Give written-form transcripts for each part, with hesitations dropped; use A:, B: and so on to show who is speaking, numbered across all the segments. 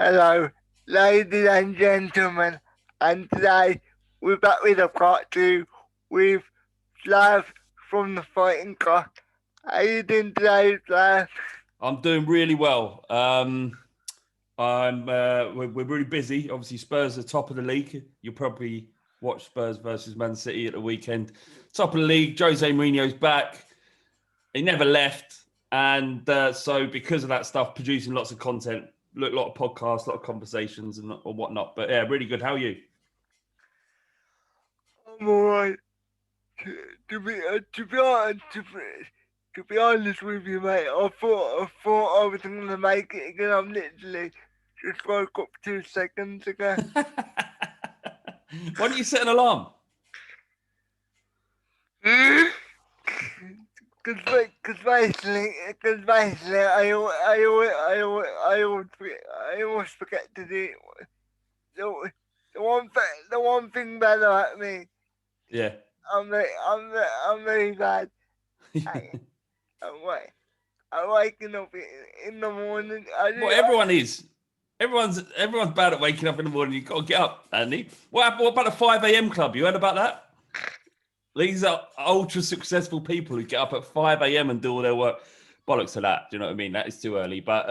A: Hello, ladies and gentlemen, and today we're back with a part two with Flav from the Fighting Cock. How you doing today, Flav?
B: I'm doing really well. We're really busy. Obviously, Spurs are top of the league. You'll probably watch Spurs versus Man City at the weekend. Top of the league. Jose Mourinho's back. He never left, and so because of that stuff, producing lots of content, a lot of podcasts, a lot of conversations, and whatnot. But yeah, really good. How are you?
A: I'm alright. To be honest with you, mate, I thought I was gonna make it again. I'm literally just woke up 2 seconds ago.
B: Why don't you set an alarm?
A: Because basically, I always forget to do it. The, the one thing bad about me,
B: Yeah.
A: I'm very bad. I, I'm, wa- I'm waking up in the morning.
B: Well, everyone is. Everyone's bad at waking up in the morning. You've got to get up, Andy. What about the 5 a.m. club? You heard about that? These are ultra successful people who get up at 5 a.m. and do all their work. Bollocks to that. Do you know what I mean? That is too early. But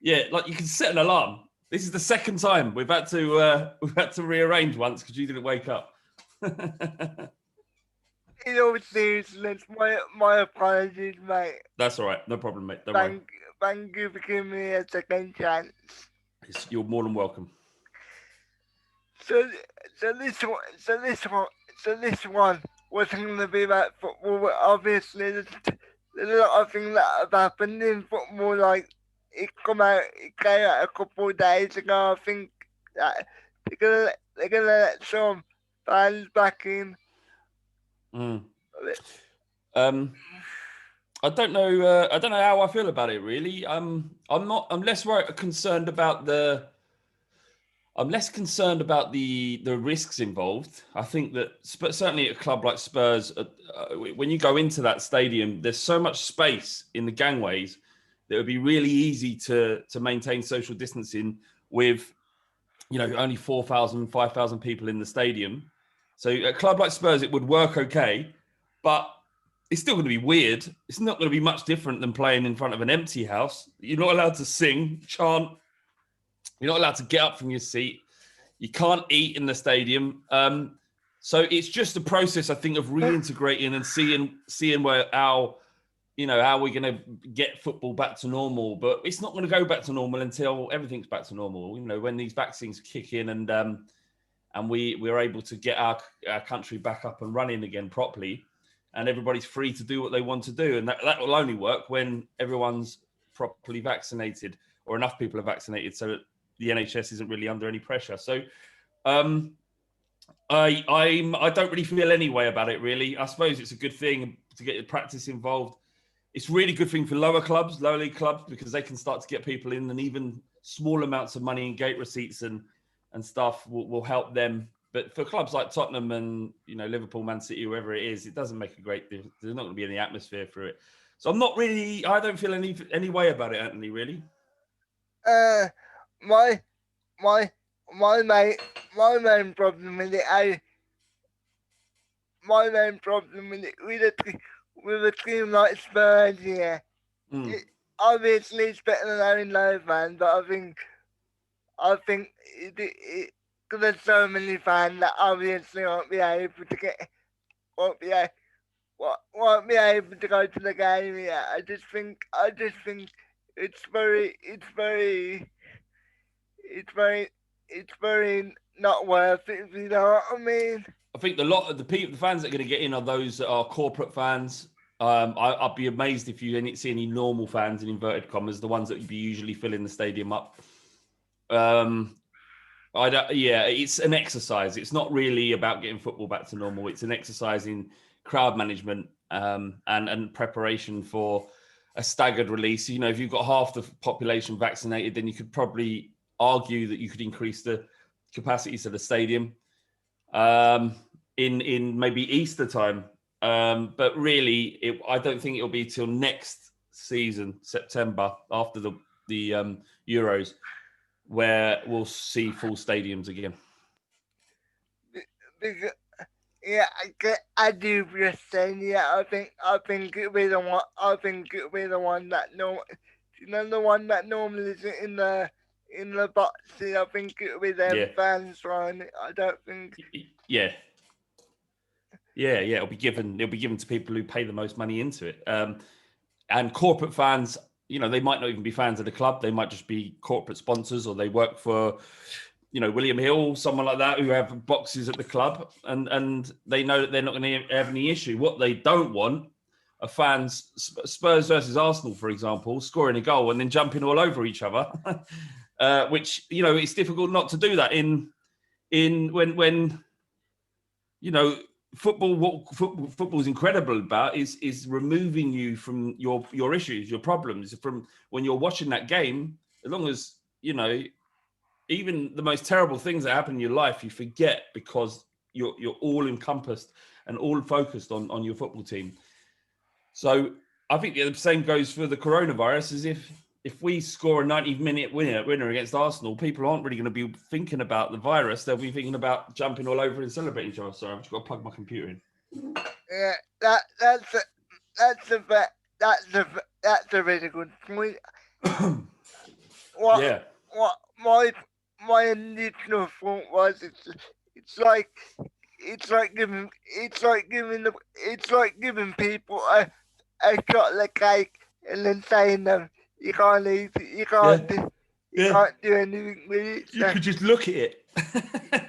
B: yeah, like you can set an alarm. This is the second time we've had to rearrange once because you didn't wake up.
A: In all seriousness, my apologies, mate.
B: That's all right. No problem, mate. Don't worry.
A: Thank you for giving me a second chance.
B: You're more than welcome.
A: So, so this one wasn't going to be about football, but obviously there's a lot of things that have happened in football. Like it came out a couple of days ago. I think that they're gonna let some fans back in.
B: Mm. I don't know. I don't know how I feel about it. Really, I'm not. I'm less concerned about the. I'm less concerned about the risks involved. I think that certainly at a club like Spurs, when you go into that stadium, there's so much space in the gangways that it would be really easy to maintain social distancing with, only 4,000, 5,000 people in the stadium. So at a club like Spurs, it would work okay, but it's still going to be weird. It's not going to be much different than playing in front of an empty house. You're not allowed to sing, chant. You're not allowed to get up from your seat. You can't eat in the stadium. So it's just a process, I think, of reintegrating and seeing how we're going to get football back to normal. But it's not going to go back to normal until everything's back to normal. When these vaccines kick in and we're able to get our country back up and running again properly, and everybody's free to do what they want to do. And that will only work when everyone's properly vaccinated, or enough people are vaccinated so that the NHS isn't really under any pressure. So I don't really feel any way about it, really. I suppose it's a good thing to get the practice involved. It's a really good thing for lower league clubs, because they can start to get people in, and even small amounts of money in gate receipts and stuff will help them. But for clubs like Tottenham and Liverpool, Man City, whoever it is, it doesn't make a great difference. There's not going to be any atmosphere for it. So I don't feel any way about it, Anthony, really.
A: My my my main problem with it, my main problem with it with a team like Spurs, yeah. Obviously it's better than having no fans, but I think it because there's so many fans that obviously won't be able to won't be a, won't be able to go to the game. Yeah, I just think it's it's very it's very not worth it. If you know what I mean.
B: I think a lot of the fans that are going to get in are those that are corporate fans. I'd be amazed if you see any normal fans, in inverted commas, the ones that you'd be usually filling the stadium up. It's an exercise. It's not really about getting football back to normal. It's an exercise in crowd management and preparation for a staggered release. If you've got half the population vaccinated, then you could probably argue that you could increase the capacities of the stadium in maybe Easter time. But really, I don't think it'll be till next season, September, after the Euros, where we'll see full stadiums again.
A: Because, yeah, I do just saying. Yeah, I think it'll be the one. I think it'll be the one that the one that normally is in the boxes. I think it'll be them
B: Yeah.
A: fans running it. I don't think.
B: Yeah. Yeah. It'll be given to people who pay the most money into it. And corporate fans, they might not even be fans of the club. They might just be corporate sponsors, or they work for, William Hill, someone like that, who have boxes at the club, and they know that they're not going to have any issue. What they don't want are fans, Spurs versus Arsenal, for example, scoring a goal and then jumping all over each other, which, it's difficult not to do that in when football. What football is incredible about is removing you from your issues, your problems, from when you're watching that game. As long as even the most terrible things that happen in your life, you forget, because you're all encompassed and all focused on your football team. So I think the same goes for the coronavirus. As if we score a 90-minute winner against Arsenal, people aren't really going to be thinking about the virus. They'll be thinking about jumping all over and celebrating each other. Sorry, I've just got to plug my computer in.
A: Yeah, that's a really good point.
B: Yeah.
A: What my initial thought was, it's like giving people a chocolate cake and then saying them you can't eat it, you can't do anything with it.
B: You could just look at it.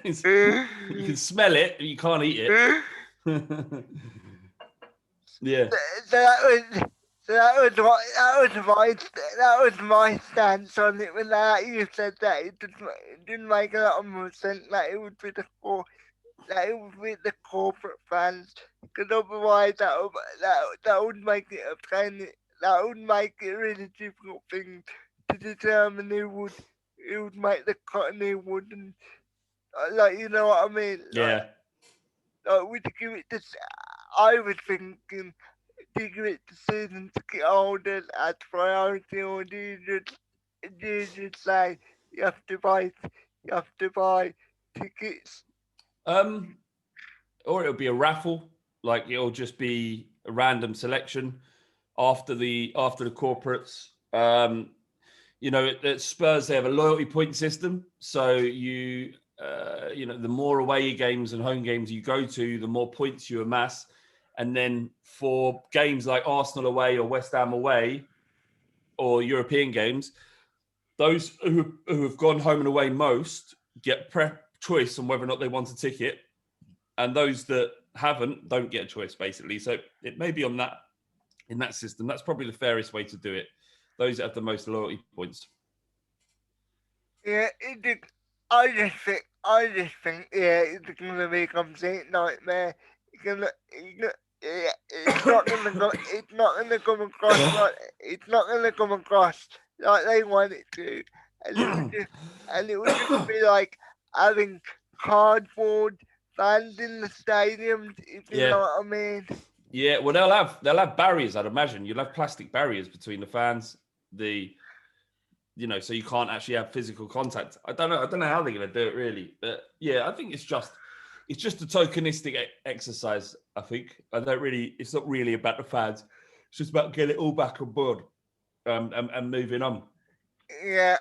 B: You can smell it, but you can't eat it. Yeah.
A: So that was my stance on it. When you said that, it didn't make a lot of more sense. That it would be the corporate fans, because otherwise that would make it a pain. That would make it a really difficult thing to determine who would make the cut and who wouldn't. You know what I mean?
B: Yeah.
A: Would you give it this? I was thinking, do you give it to season ticket holders as priority, or do you just say you have to buy tickets?
B: Or it'll be a raffle. Like, it'll just be a random selection after the corporates. At Spurs, they have a loyalty point system. So the more away games and home games you go to, the more points you amass. And then for games like Arsenal away or West Ham away, or European games, those who have gone home and away most get choice on whether or not they want a ticket. And those that haven't don't get a choice, basically. So it may be in that system. That's probably the fairest way to do it. Those that have the most loyalty points.
A: Yeah, I just think, it's gonna be a complete nightmare. It's not gonna come across like they want it to, and it would just be like having cardboard fans in the stadiums, if you know what I mean.
B: Yeah, well, they'll have barriers. I'd imagine you'll have plastic barriers between the fans, so you can't actually have physical contact. I don't know how they're going to do it, really. But yeah, I think it's just a tokenistic exercise. I think it's not really about the fans. It's just about getting it all back on board, and moving on.
A: Yeah.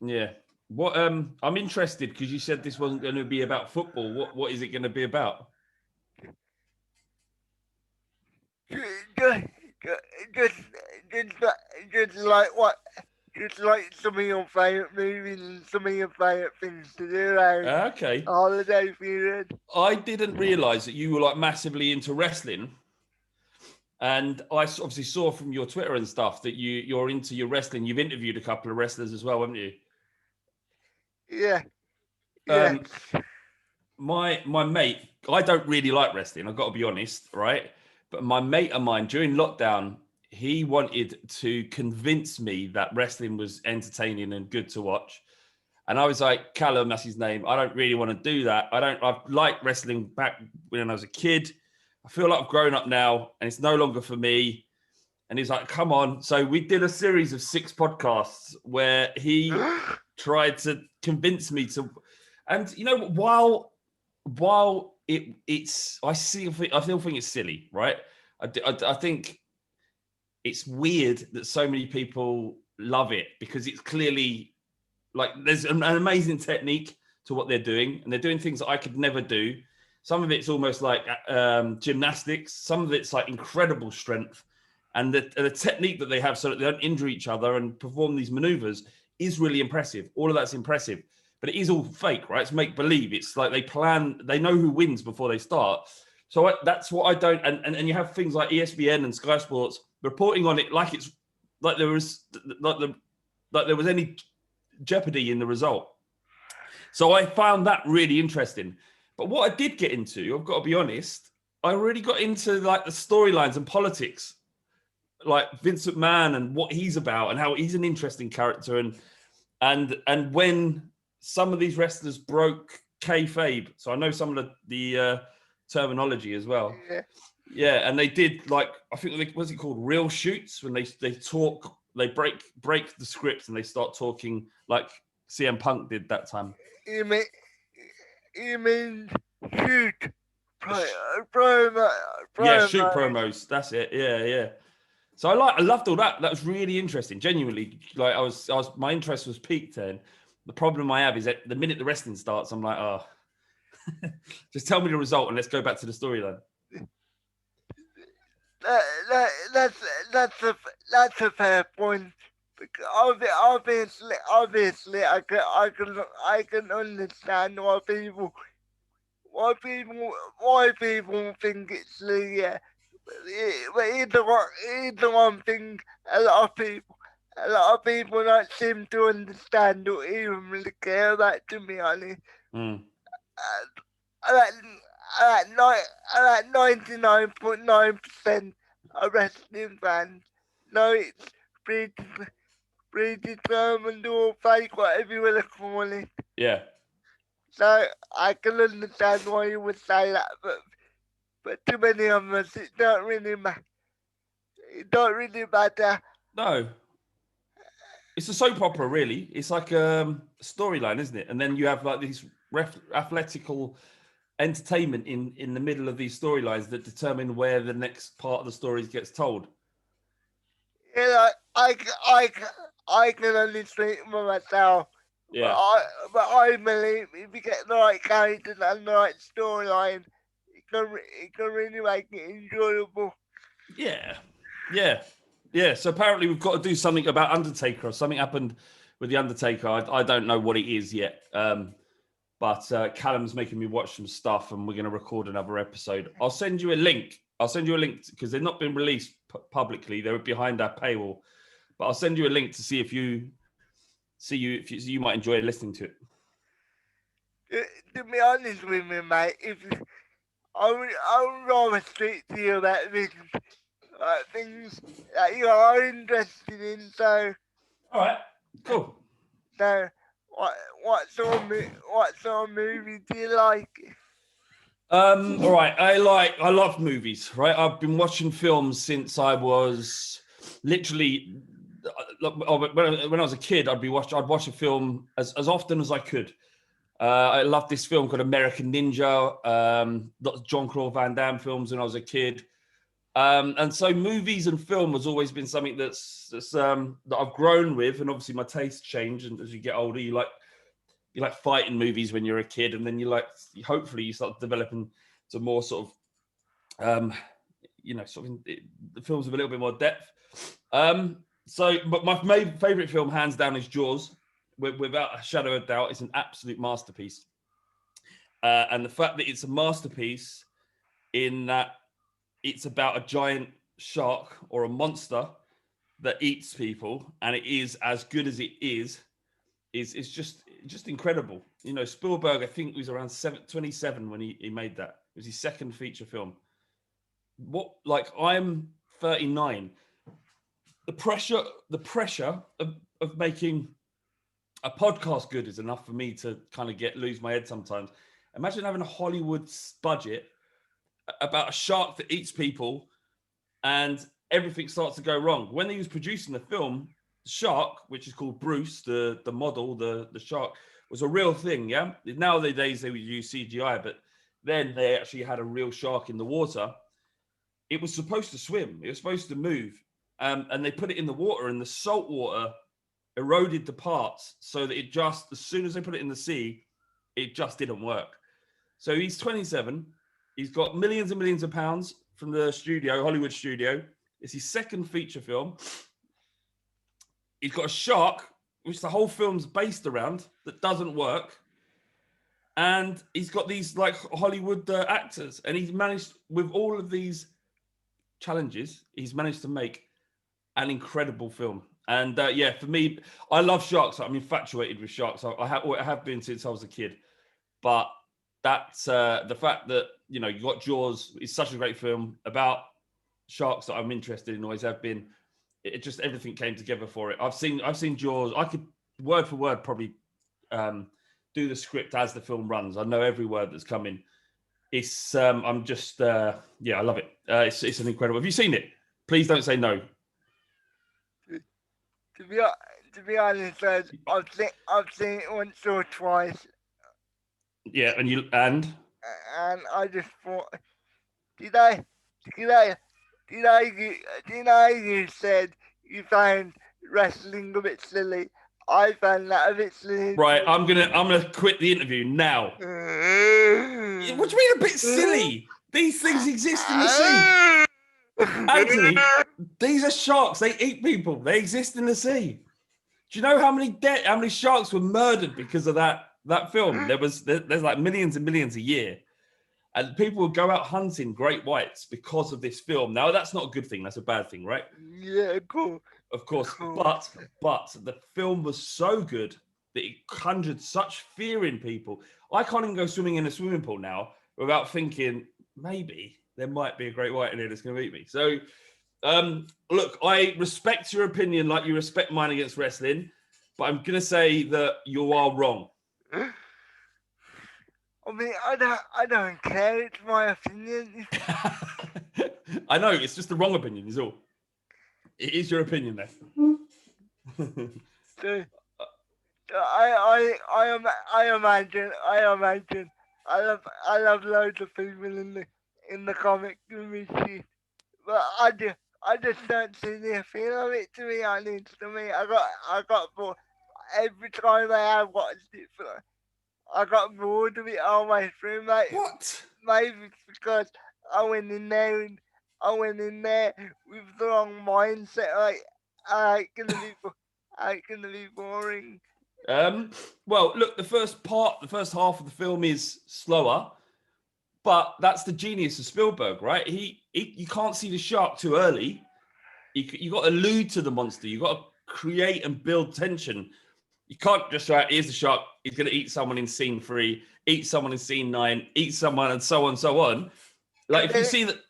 B: Yeah. What I'm interested, because you said this wasn't going to be about football. What is it going to be about?
A: Just like some of your favourite movies and some of your favourite things to do
B: Okay.
A: Holiday period.
B: I didn't realise that you were like massively into wrestling. And I obviously saw from your Twitter and stuff that you're into your wrestling. You've interviewed a couple of wrestlers as well, haven't you?
A: Yeah.
B: My mate, I don't really like wrestling, I've got to be honest, right? But my mate of mine, during lockdown, he wanted to convince me that wrestling was entertaining and good to watch. And I was like, Callum, that's his name, I don't really want to do that. I've liked wrestling back when I was a kid. I feel like I've grown up now and it's no longer for me. And he's like, come on. So we did a series of 6 podcasts where he tried to convince me to, and you know, while it's, I still think it's silly, right? I think it's weird that so many people love it because it's clearly like there's an amazing technique to what they're doing, and they're doing things that I could never do. Some of it's almost like gymnastics. Some of it's like incredible strength, and the technique that they have so that they don't injure each other and perform these maneuvers is really impressive. All of that's impressive, but it is all fake, right? It's make believe. It's like they know who wins before they start. So that's what I don't. And you have things like ESPN and Sky Sports reporting on it like it's like there was any jeopardy in the result. So I found that really interesting. But what I did get into, I've got to be honest, I really got into like the storylines and politics, like Vince McMahon and what he's about and how he's an interesting character. And when some of these wrestlers broke kayfabe, so I know some of the terminology as well. Yeah, and they did like, I think, what's it called? Real shoots, when they talk, they break the script and they start talking like CM Punk did that time.
A: You mean shoot promo?
B: Yeah, shoot promos. That's it. Yeah. So I loved all that. That was really interesting. Genuinely, like I was my interest was peaked then. The problem I have is that the minute the wrestling starts, I'm like, oh, just tell me the result and let's go back to the storyline.
A: That's a fair point. Obviously, I can understand why people think it's yeah. But either one thing a lot of people don't seem to understand or even really care about, to be honest. About 99.9% of wrestling fans know it's predetermined or fake, whatever you want to call it.
B: Yeah.
A: So I can understand why you would say that, but to many of us, it don't really matter. It don't really matter.
B: No. It's a soap opera, really. It's like a storyline, isn't it? And then you have like these athletical entertainment in the middle of these storylines that determine where the next part of the story gets told.
A: Yeah, I can only speak for myself.
B: Yeah.
A: But I believe if you get the right characters and the right storyline, it can really make it enjoyable.
B: Yeah. So apparently we've got to do something about Undertaker. Something happened with the Undertaker. I don't know what it is yet. But Callum's making me watch some stuff, and we're going to record another episode. I'll send you a link. Because they've not been released publicly. They were behind our paywall. But I'll send you a link to see if you might enjoy listening to
A: it. To be honest with me, mate, I would rather speak to you about things that you are interested in. So,
B: all right, cool.
A: So, what sort of movie do you like?
B: All right, I love movies. Right, I've been watching films since I was literally when I was a kid. I'd watch a film as often as I could. I loved this film called American Ninja. Lots of Jean-Claude Van Damme films when I was a kid. And so movies and film has always been something that I've grown with, and obviously my tastes change. And as you get older, you like fighting movies when you're a kid, and then hopefully you start developing to more sort of, the films with a little bit more depth. But my favorite film, hands down, is Jaws. Without a shadow of doubt, it's an absolute masterpiece. And the fact that it's a masterpiece in that it's about a giant shark or a monster that eats people, and it is as good as it is just incredible. You know, Spielberg, I think, was around 27 when he made that. It was his second feature film. I'm 39. The pressure of making a podcast good is enough for me to kind of lose my head sometimes. Imagine having a Hollywood budget about a shark that eats people, and everything starts to go wrong. When he was producing the film, the shark, which is called Bruce, the model, the shark, was a real thing. Yeah. Nowadays they would use CGI, but then they actually had a real shark in the water. It was supposed to swim. It was supposed to move, and they put it in the water, and the salt water eroded the parts so that it just, as soon as they put it in the sea, it just didn't work. So he's 27. He's got millions and millions of pounds from the studio, Hollywood studio. It's his second feature film. He's got a shark, which the whole film's based around, that doesn't work. And he's got these like Hollywood actors, and he's managed, with all of these challenges, he's managed to make an incredible film. And yeah, for me, I love sharks. I'm infatuated with sharks. I have been since I was a kid. But that's the fact that, you know, you got Jaws. It's such a great film about sharks that I'm interested in, always have been. It just, everything came together for it. I've seen Jaws. I could word for word probably do the script as the film runs. I know every word that's coming. It's I'm just yeah, I love it. It's an incredible. Have you seen it? Please don't say no.
A: To be honest, I've seen it once or twice,
B: Yeah,
A: and I just thought, did I did I did I you said you found wrestling a bit silly? I found that a bit silly.
B: Right, I'm gonna quit the interview now. What do you mean a bit silly? These things exist in the sea. Anthony, these are sharks. They eat people. They exist in the sea. Do you know how many sharks were murdered because of that film? There's like millions and millions a year. And people would go out hunting great whites because of this film. Now, that's not a good thing. That's a bad thing, right?
A: Yeah, cool.
B: Of course.
A: Cool.
B: But the film was so good that it conjured such fear in people. I can't even go swimming in a swimming pool now without thinking, maybe there might be a great white in here that's going to eat me. So, look, I respect your opinion like you respect mine against wrestling, but I'm going to say that you are wrong.
A: I mean, I don't care. It's my opinion.
B: I know, it's just the wrong opinion, is all. It is your opinion, then.
A: So, I imagine I love loads of people in the comic community, but I just don't see the appeal of it, to be honest. To me, I got bored every time I have watched it. I got bored of it all the way through, mate.
B: What?
A: Maybe it's because I went in there with the wrong mindset. Like, I ain't gonna be boring.
B: Well, look, the first half of the film is slower, but that's the genius of Spielberg, right? You can't see the shark too early. You got to allude to the monster. You got to create and build tension. You can't just say, here's the shark. He's going to eat someone in scene 3, eat someone in scene 9, eat someone, and so on and so on. Like, if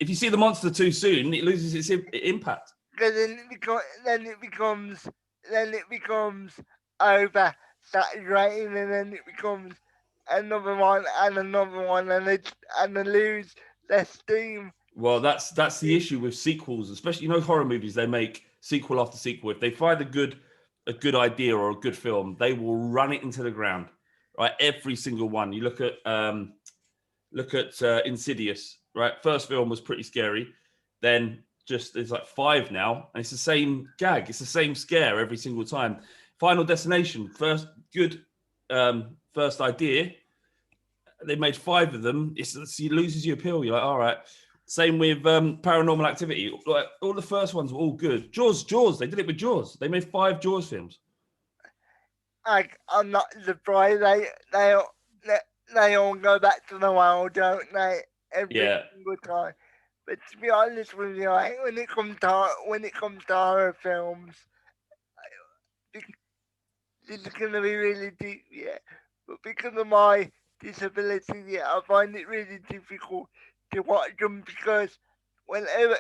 B: you see the monster too soon, it loses its impact.
A: Because then it becomes over saturating, and then it becomes another one, and they lose their steam.
B: Well, that's the issue with sequels, especially, horror movies. They make sequel after sequel. If they find a good idea or a good film, they will run it into the ground, right? Every single one. You look at Insidious, right? First film was pretty scary. Then there's like 5 now, and it's the same gag. It's the same scare every single time. Final Destination, first good first idea. They made 5 of them. It loses your appeal. You're like, all right. Same with Paranormal Activity. Like, all the first ones were all good. Jaws. They did it with Jaws. They made 5 Jaws films.
A: I'm not surprised they all go back to the well, don't they? Every single time. But to be honest with you, when it comes to horror films, it's gonna be really deep, yeah. But because of my disability, yeah, I find it really difficult to watch them, because whenever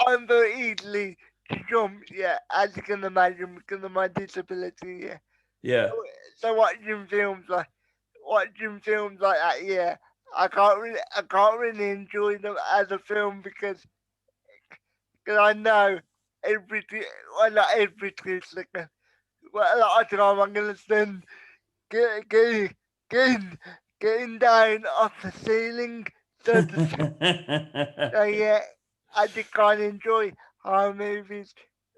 A: I'm very easily to jump, yeah, as you can imagine, because of my disability, yeah.
B: Yeah.
A: So watching films like that, yeah, I can't really enjoy them as a film, because I know everything. Well, not everything. Well, a lot of time I'm gonna spend get, get, getting getting down off the ceiling. So, so yeah, I just can't enjoy horror movies.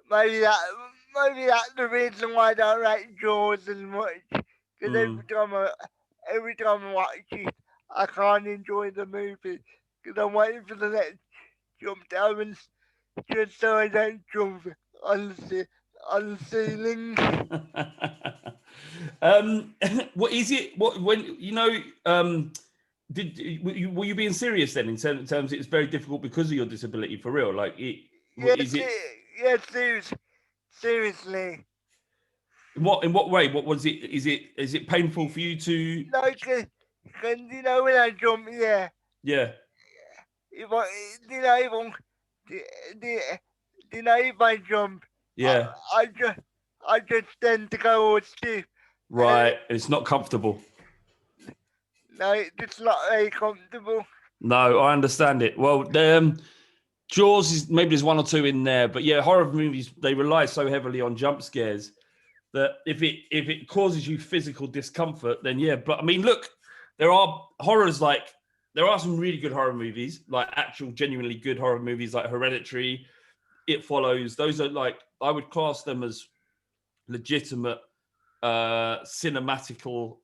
A: Maybe that maybe that's the reason why I don't like Jaws as much. Because
B: Mm.
A: every time I watch it, I can't enjoy the movie because I'm waiting for the next jump down and just so I don't jump on on the ceiling.
B: What is it? What when you know? Were you being serious then in terms it's very difficult because of your disability for real? Like it, what is
A: Yes,
B: it?
A: yes, seriously.
B: In what way? What was it? Is it painful for you to?
A: Like, cause you know when I jump, yeah,
B: Yeah,
A: if I, you know, if I'm, the, you know, if I jump, I,
B: yeah,
A: I just, I just tend to go all stiff. And
B: right. It's not comfortable.
A: no, it's not very comfortable.
B: No, I understand it. Well, Jaws is maybe there's one or two in there, but yeah, horror movies they rely so heavily on jump scares that if it causes you physical discomfort, then yeah. But I mean, look, there are horrors like there are some really good horror movies, like actual genuinely good horror movies like Hereditary, It Follows. Those are like I would class them as legitimate cinematical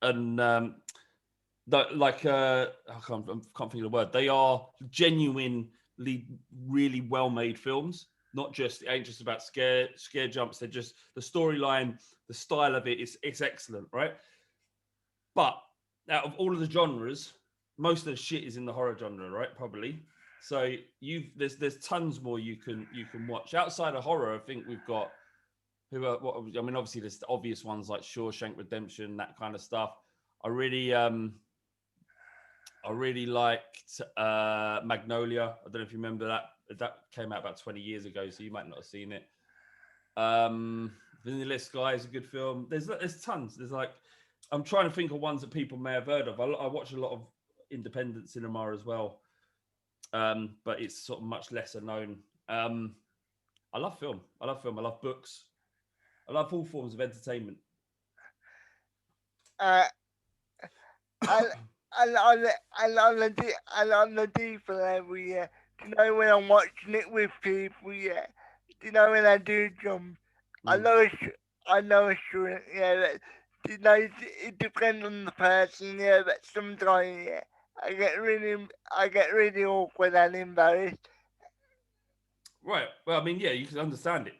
B: and like I can't think of the word. They are genuinely really well made films. Not just it ain't just about scare jumps. They're just the storyline, the style of it. It's excellent, right? But out of all of the genres, most of the shit is in the horror genre, right? Probably. So there's tons more you can watch outside of horror. I think we've got I mean, obviously there's the obvious ones like Shawshank Redemption, that kind of stuff. I really I really liked Magnolia. I don't know if you remember that. That came out about 20 years ago, so you might not have seen it. Vanilla Sky is a good film. There's tons. There's like I'm trying to think of ones that people may have heard of. I watch a lot of independent cinema as well, but it's sort of much lesser known. I love film. I love film. I love books. I love all forms of entertainment.
A: Uh, and and on the deeper level, yeah. Do you know when I'm watching it with people, yeah. Do you know when I do jump? I
B: Mm.
A: know I know it's true, yeah. But, you know, it depends on the person, yeah. But sometimes, yeah, I get really awkward and embarrassed.
B: Right. Well, I mean, yeah, you can understand it.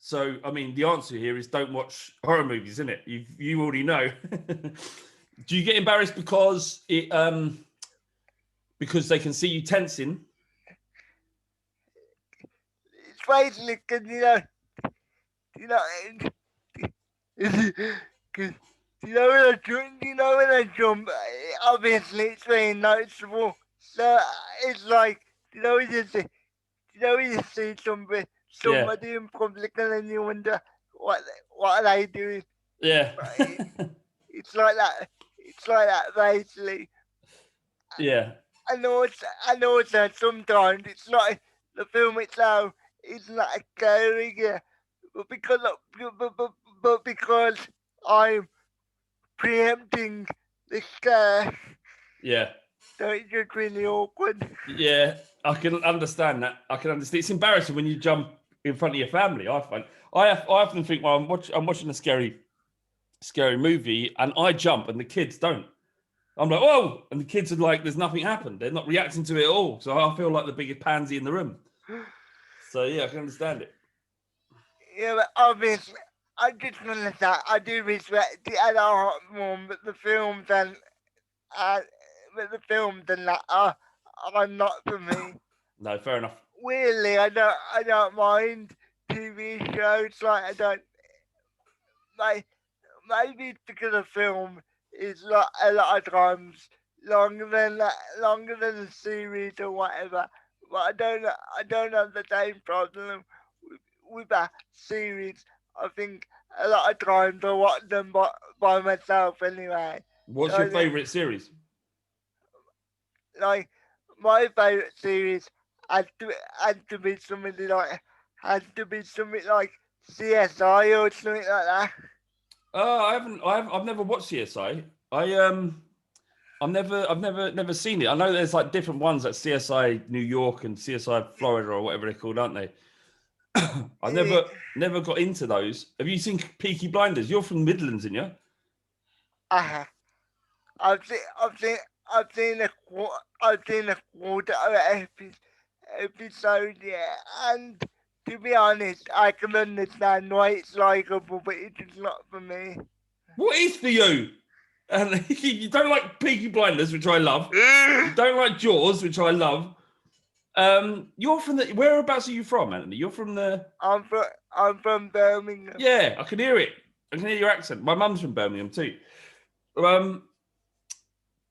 B: So, I mean, the answer here is don't watch horror movies, isn't it? You already know. Do you get embarrassed because they can see you tensing?
A: It's basically because you know, because you know when I jump, obviously it's very noticeable. So it's like you know when you see
B: Yeah.
A: somebody in public and then you wonder what are they doing.
B: Yeah.
A: Right? It's like that. It's like that basically.
B: Yeah.
A: And also sometimes it's like the film itself is not scary, yeah, but but because I'm preempting the scare,
B: Yeah.
A: so it's just really awkward.
B: Yeah. I can understand that. I can understand. It's embarrassing when you jump in front of your family. I find I often think, well, I'm watching a scary movie, and I jump, and the kids don't. I'm like, oh, and the kids are like, there's nothing happened. They're not reacting to it at all. So I feel like the biggest pansy in the room. So yeah, I can understand it.
A: Yeah, but obviously, I just want to say I do respect the adult one, but uh, the films and that are not for me.
B: No, fair enough.
A: Weirdly, I don't mind TV shows. Like I don't like maybe it's because the film is like a lot of times longer than the series or whatever. But I don't have the same problem with a series. I think a lot of times I watch them by myself anyway.
B: What's your
A: So
B: favourite series?
A: like my favourite series had to be something like CSI or something like that.
B: I've never watched CSI. I've never seen it. I know there's like different ones like CSI New York and CSI Florida or whatever they're called, aren't they? I never got into those. Have you seen Peaky Blinders? You're from the Midlands, aren't you?
A: Uh, I've seen I've seen I've seen a quarter of an episode, yeah, and to be honest, I can understand why it's likeable, but it's just not for me.
B: What is for you? And you don't like Peaky Blinders, which I love. You don't like Jaws, which I love. You're from the. Whereabouts are you from, Anthony? You're from the.
A: I'm from Birmingham.
B: Yeah, I can hear it. I can hear your accent. My mum's from Birmingham too.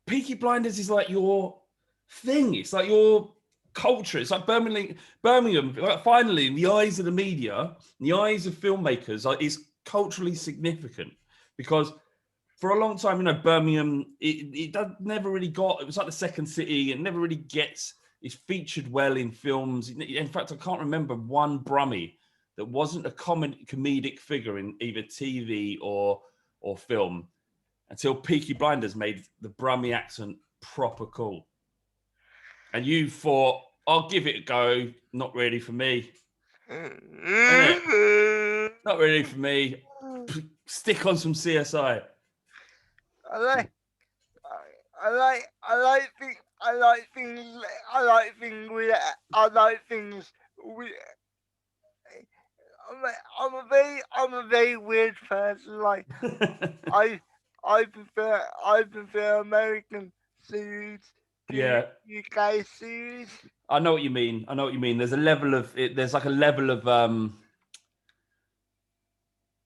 B: Peaky Blinders is like your thing. It's like your culture. It's like Birmingham. Like finally, in the eyes of the media, in the eyes of filmmakers, is culturally significant because for a long time, Birmingham, it never really got. It was like the second city. It never really gets. It's featured well in films. In fact, I can't remember one Brummie that wasn't a comedic figure in either TV or film until Peaky Blinders made the Brummie accent proper cool. And you thought, I'll give it a go. Not really for me. Not really for me. Stick on some CSI.
A: I like things. I like things with. I'm a very weird person. Like I prefer American series to
B: Yeah.
A: UK series.
B: I know what you mean. There's a level of it. There's like a level of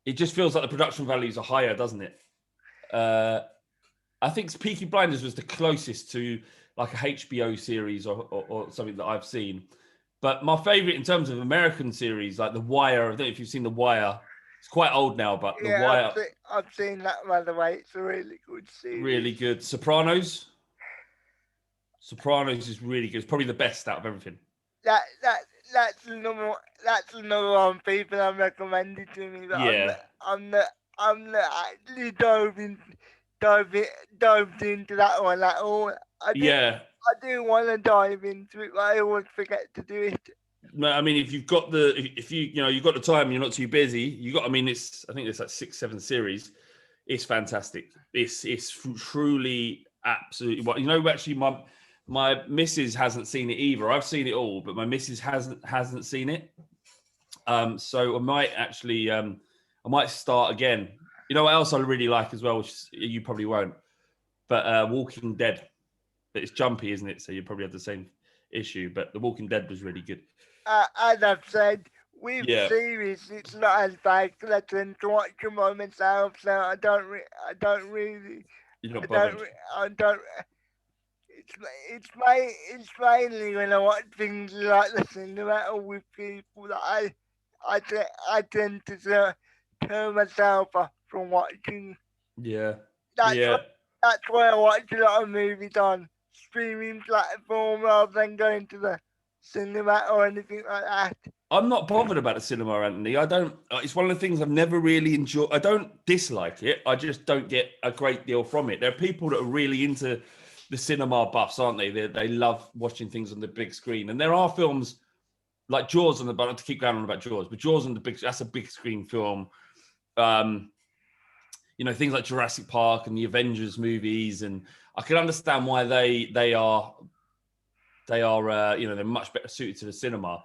B: it just feels like the production values are higher, doesn't it? I think Peaky Blinders was the closest to like a HBO series or something that I've seen. But my favorite in terms of American series, like The Wire, I don't know if you've seen The Wire. It's quite old now, but The Wire.
A: I've seen that, by the way. It's a really good series.
B: Really good. Sopranos is really good. It's probably the best out of everything.
A: That's another one people have recommended to me, but
B: yeah.
A: I'm not actually dived into that one at all. I do want to dive into it, but I always forget to do it.
B: No, I mean, if you've got you've got the time, you're not too busy. I think it's like 6-7 series. It's fantastic. It's truly absolutely. Actually, my missus hasn't seen it either. I've seen it all, but my missus hasn't seen it. So I might actually, I might start again. You know what else I really like as well, which you probably won't, but Walking Dead. But it's jumpy, isn't it? So you probably have the same issue. But The Walking Dead was really good.
A: As I've said, with series, it's not as bad because I tend to watch them by myself, so I don't really.
B: You're not bothered.
A: I don't. It's mainly when I watch things like the cinema or with people that I tend to turn myself off from watching.
B: Yeah.
A: That's why I watch a lot of movies on streaming platform rather than going to the cinema or anything like that.
B: I'm not bothered about the cinema, Anthony. I don't. It's one of the things I've never really enjoyed. I don't dislike it. I just don't get a great deal from it. There are people that are really into the cinema buffs, aren't they? They love watching things on the big screen. And there are films like Jaws on the, but not to keep going on about Jaws, but Jaws on the big, that's a big screen film. Things like Jurassic Park and the Avengers movies. And I can understand why they are they're much better suited to the cinema.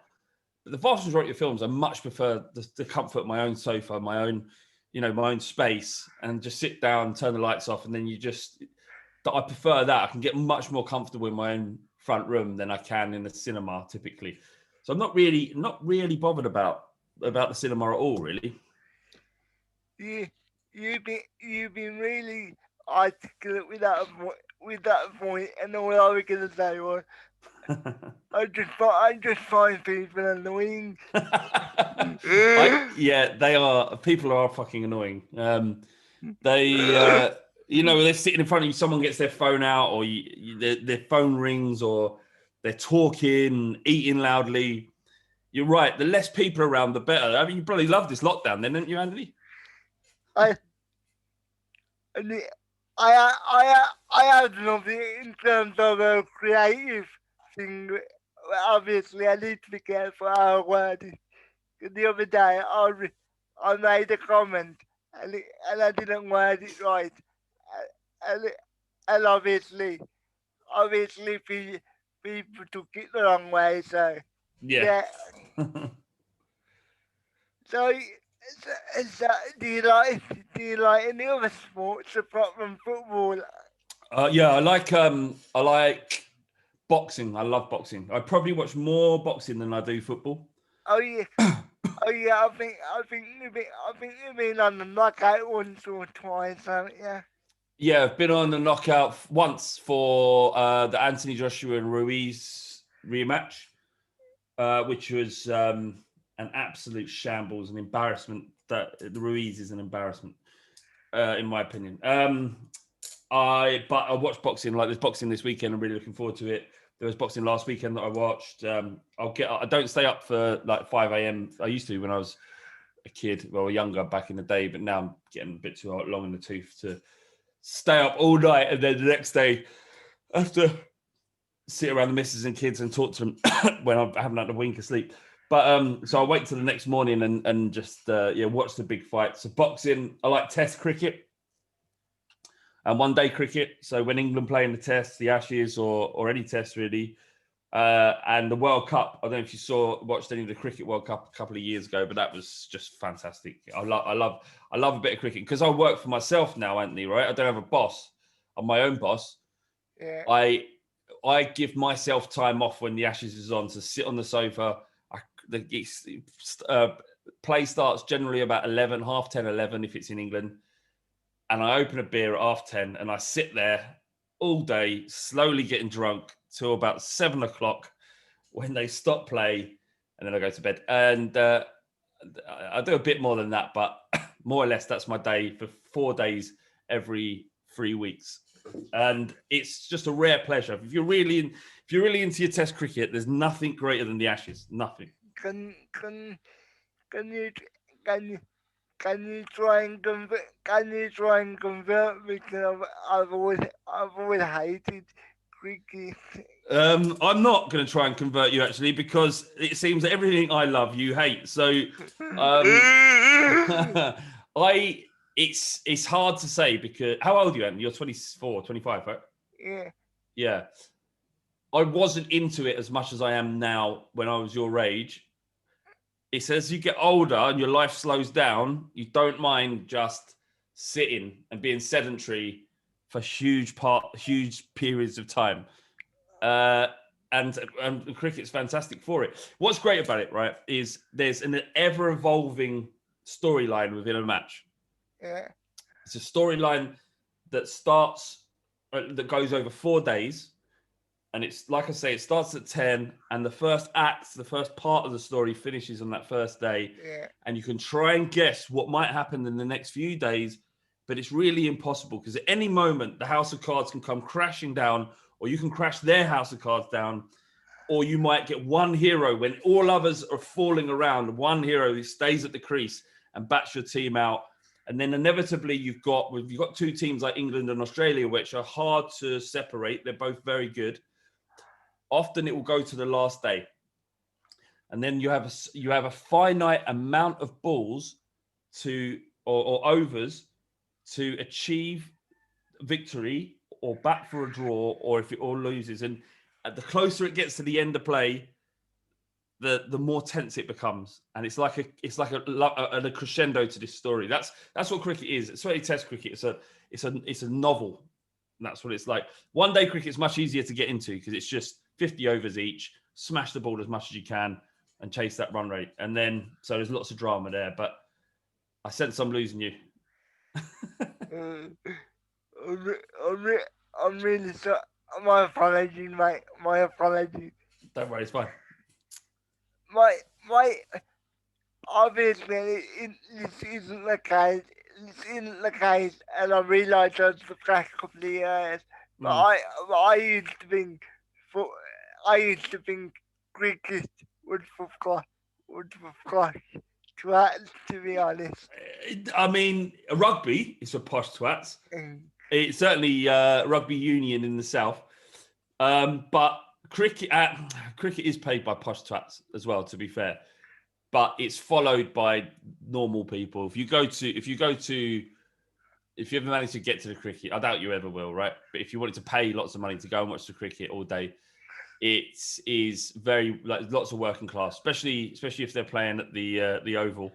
B: But the vast majority of films, I much prefer the comfort of my own sofa, my own space, and just sit down, turn the lights off, and then I prefer that. I can get much more comfortable in my own front room than I can in the cinema typically. So I'm not really bothered about the cinema at all, really.
A: You've been really articulate with that point, and all I was gonna say was, I just find people annoying.
B: They are. People are fucking annoying. They're sitting in front of you, someone gets their phone out, or their phone rings, or they're talking, eating loudly. You're right. The less people around, the better. I mean, you probably loved this lockdown then, didn't you, Anthony?
A: I I had nothing in terms of a creative thing. Obviously, I need to be careful how I word it. The other day, I made a comment and I didn't word it right, and, and obviously people took it the wrong way. So
B: Yeah.
A: yeah. So, so do you like any other sports apart from football?
B: Yeah, I like boxing. I love boxing. I probably watch more boxing than I do football.
A: Oh yeah, oh yeah. I think you've been on the knockout once or twice, haven't you?
B: Yeah, I've been on the knockout once for the Anthony Joshua and Ruiz rematch, which was an absolute shambles, an embarrassment. That the Ruiz is an embarrassment, in my opinion. But I watched boxing. Like there's boxing this weekend. I'm really looking forward to it. There was boxing last weekend that I watched. I don't stay up for like 5 a.m. I used to when I was a kid, well, younger back in the day, but now I'm getting a bit too long in the tooth to stay up all night and then the next day I have to sit around the missus and kids and talk to them when I haven't had a wink of sleep. But so I wait till the next morning and just watch the big fight. So boxing, I like Test cricket and one day cricket. So when England play in the Test, the Ashes, or any Test really, and the World Cup. I don't know if you watched any of the Cricket World Cup a couple of years ago, but that was just fantastic. I love a bit of cricket because I work for myself now, Anthony. Right? I don't have a boss. I'm my own boss.
A: Yeah.
B: I give myself time off when the Ashes is on to sit on the sofa. Play starts generally about 11, half 10, 11 if it's in England. And I open a beer at half 10 and I sit there all day, slowly getting drunk till about 7 o'clock when they stop play. And then I go to bed. And I do a bit more than that, but more or less that's my day for 4 days every 3 weeks. And it's just a rare pleasure. If you're really into your Test cricket, there's nothing greater than the Ashes. Nothing.
A: Can you can you can you try and convert? Can you try and convert? Because I've always hated cricket.
B: I'm not going to try and convert you actually because it seems that everything I love you hate. So it's hard to say because how old are you, Anthony? You're 24, 25, right?
A: Yeah.
B: Yeah. I wasn't into it as much as I am now when I was your age. It's as you get older and your life slows down, you don't mind just sitting and being sedentary for huge periods of time. And cricket's fantastic for it. What's great about it, right, is there's an ever-evolving storyline within a match.
A: Yeah.
B: It's a storyline that that goes over 4 days. And it's like I say, it starts at 10 and the first part of the story finishes on that first day.
A: Yeah.
B: And you can try and guess what might happen in the next few days, but it's really impossible because at any moment, the house of cards can come crashing down, or you can crash their house of cards down, or you might get one hero when all others are falling around, one hero who stays at the crease and bats your team out. And then inevitably you've got two teams like England and Australia, which are hard to separate. They're both very good. Often it will go to the last day. And then you have a finite amount of balls or overs to achieve victory or bat for a draw, or if it all loses. And the closer it gets to the end of play, the more tense it becomes. And it's like a crescendo to this story. That's what cricket is. It's really Test cricket. It's a novel. And that's what it's like. One day cricket is much easier to get into because it's just 50 overs each, smash the ball as much as you can and chase that run rate. And then, so there's lots of drama there, but I sense I'm losing you.
A: I'm really sorry. My apologies, mate. My apologies.
B: Don't worry, it's fine.
A: My obviously this isn't the case. This isn't the case, and I realise over the past couple of years. But I used to think, I used to think cricket was for class twats, to be honest.
B: I mean, rugby is for posh twats.
A: Mm.
B: It's certainly rugby union in the south, but cricket is played by posh twats as well. To be fair, but it's followed by normal people. If you ever manage to get to the cricket, I doubt you ever will, right? But if you wanted to pay lots of money to go and watch the cricket all day, it is very like lots of working class, especially if they're playing at the Oval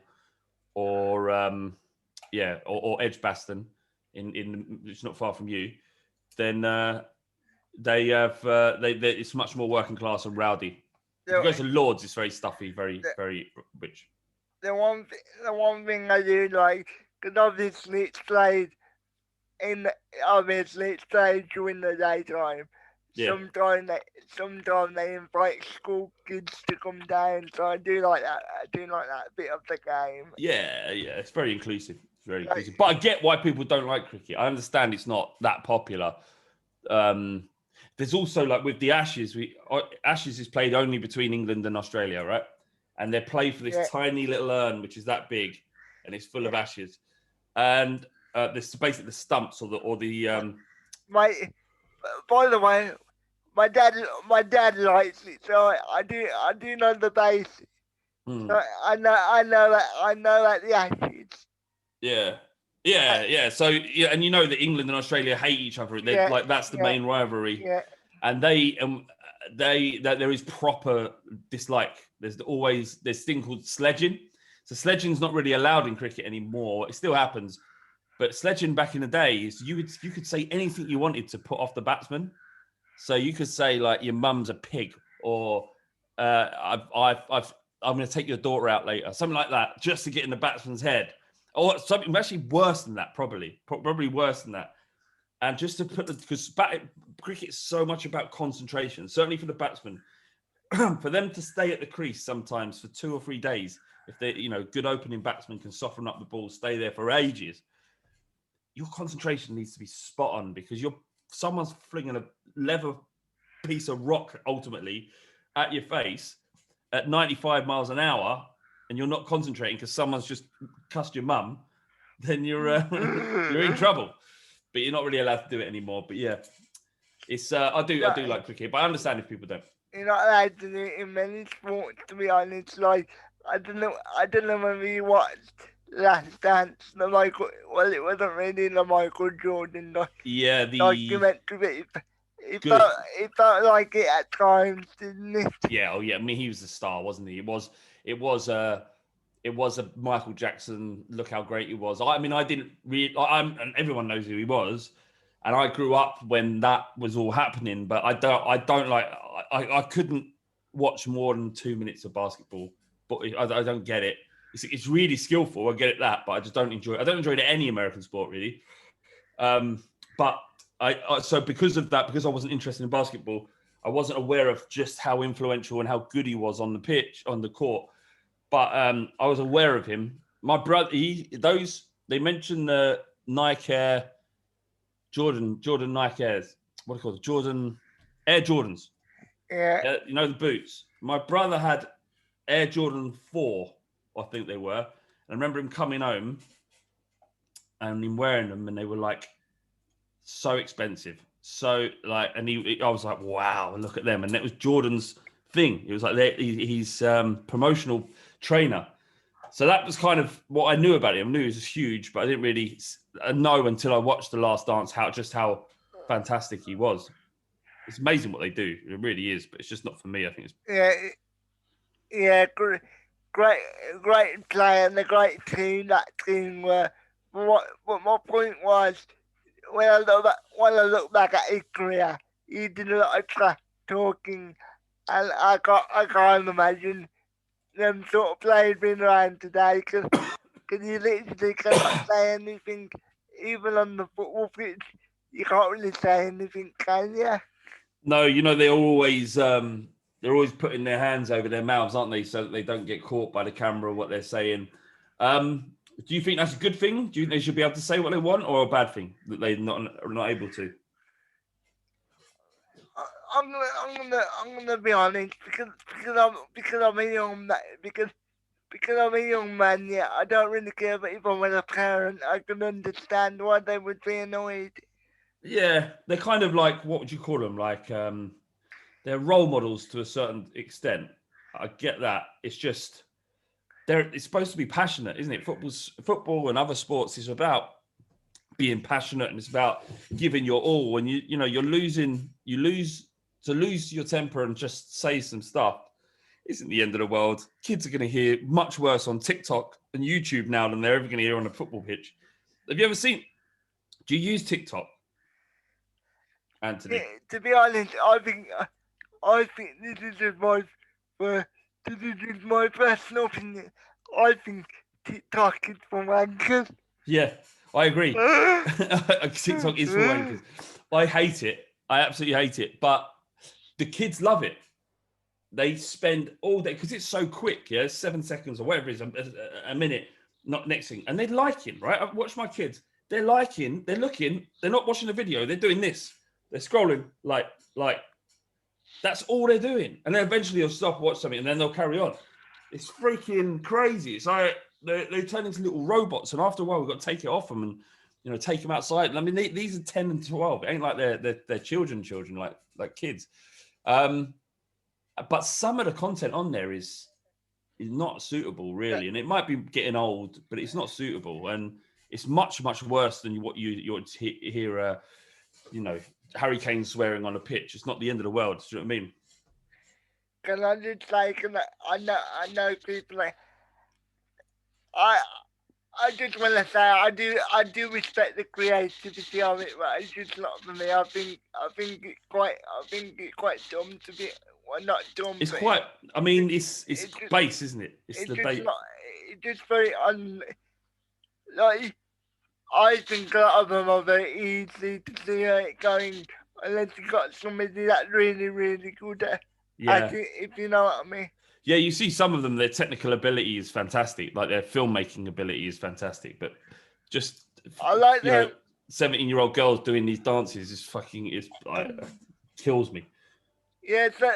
B: or or Edgbaston in it's not far from you. Then they have it's much more working class and rowdy. If you go to Lords, it's very stuffy, very rich.
A: The one thing I do like, because obviously it's played during the daytime.
B: Yeah.
A: Sometimes they invite school kids to come down, so I do like that. I do like that bit of the game.
B: Yeah, it's very inclusive. It's very inclusive. But I get why people don't like cricket. I understand it's not that popular. There's also like with the Ashes, Ashes is played only between England and Australia, right? And they play for this tiny little urn, which is that big, and it's full of ashes. And this basically the stumps or the.
A: By the way, my dad likes it, so I do know the basics. So I know that the Ashes.
B: Yeah. So and you know that England and Australia hate each other. Like that's the main rivalry.
A: Yeah.
B: And there is proper dislike. There's this thing called sledging. So sledging's not really allowed in cricket anymore. It still happens, but sledging back in the day is you could say anything you wanted to put off the batsman. So you could say like your mum's a pig, or I'm going to take your daughter out later, something like that, just to get in the batsman's head, or something actually worse than that, probably worse than that. And just to put because cricket is so much about concentration, certainly for the batsman, for them to stay at the crease sometimes for 2 or 3 days, if they, good opening batsmen can soften up the ball, stay there for ages. Your concentration needs to be spot on because someone's flinging a leather piece of rock ultimately at your face at 95 miles an hour, and you're not concentrating because someone's just cussed your mum, then you're in trouble. But you're not really allowed to do it anymore. But yeah, it's I do like cricket, but I understand if people don't.
A: You're not allowed to do it in many sports, to be honest. Like I don't know whether you watched Last Dance. It wasn't really the Michael Jordan documentary. It felt like it at times, didn't it?
B: Yeah, I mean, he was the star, wasn't he? It was a Michael Jackson. Look how great he was. I mean, I didn't really. And everyone knows who he was, and I grew up when that was all happening. But I don't like. I couldn't watch more than 2 minutes of basketball. But I don't get it. It's really skillful. I get it but I just don't enjoy it. I don't enjoy it any American sport really. But so because of that, because I wasn't interested in basketball, I wasn't aware of just how influential and how good he was on the pitch, on the court. But I was aware of him. My brother, they mentioned the Nike Air, Jordan Nike Airs. What are they called? Jordan Air Jordans.
A: Yeah.
B: The boots. My brother had Air Jordan 4, I think they were. And I remember him coming home and him wearing them, and they were like so expensive. So like, and I was like, wow, look at them. And it was Jordan's thing. It was like he's promotional trainer. So that was kind of what I knew about him. I knew he was huge, but I didn't really know until I watched The Last Dance how fantastic he was. It's amazing what they do. It really is, but it's just not for me. I think it's
A: great player and a great team. That team were. What my point was, when I look back at his career, he did a lot of trash talking, and I can't imagine them sort of players being around today because you literally cannot say anything, even on the football pitch. You can't really say anything, can you?
B: No, they're always putting their hands over their mouths, aren't they, so that they don't get caught by the camera what they're saying. Do you think that's a good thing? Do you think they should be able to say what they want, or a bad thing that they're not able to?
A: I'm gonna be honest because I'm a young man, because I'm a young man. Yeah, I don't really care, but if I was a parent, I can understand why they would be annoyed.
B: Yeah, they're kind of like, what would you call them? Like, they're role models to a certain extent. I get that. It's just it's supposed to be passionate, isn't it? Football and other sports is about being passionate, and it's about giving your all. And you lose your temper and just say some stuff isn't the end of the world. Kids are going to hear much worse on TikTok and YouTube now than they're ever going to hear on a football pitch. Have you ever seen? Do you use TikTok, Anthony?
A: To be honest, I think this is my personal opinion. I think TikTok is for wankers.
B: Yeah, I agree. TikTok is for wankers. I hate it. I absolutely hate it. But the kids love it. They spend all day because it's so quick. Yeah, 7 seconds or whatever it is, a minute. Not next thing, and they're liking. Right, I watch my kids. They're liking. They're looking. They're not watching the video. They're doing this. They're scrolling like. That's all they're doing, and then eventually they'll stop, watch something, and then they'll carry on. It's freaking crazy. It's like they turn into little robots, and after a while, we've got to take it off them and take them outside. And I mean, these are 10 and 12. It ain't like they're children, like kids. But some of the content on there is not suitable, really, and it might be getting old, but it's not suitable, and it's much worse than what you hear. Harry Kane swearing on a pitch. It's not the end of the world. Do you know what I mean?
A: Can I just say, I know people like I just want to say I do respect the creativity of it, but it's just not for me. I think it's quite dumb to be. Well, not dumb.
B: It's quite. I mean, it's base, isn't it? It's the base.
A: It's just very like. I think a lot of them are very easy to see it going unless you got somebody that's really good at it, if you know what I mean.
B: Yeah, you see some of them, their technical ability is fantastic, like their filmmaking ability is fantastic, but just
A: I like them.
B: 17-year-old girls doing these dances is kills me.
A: Yeah, so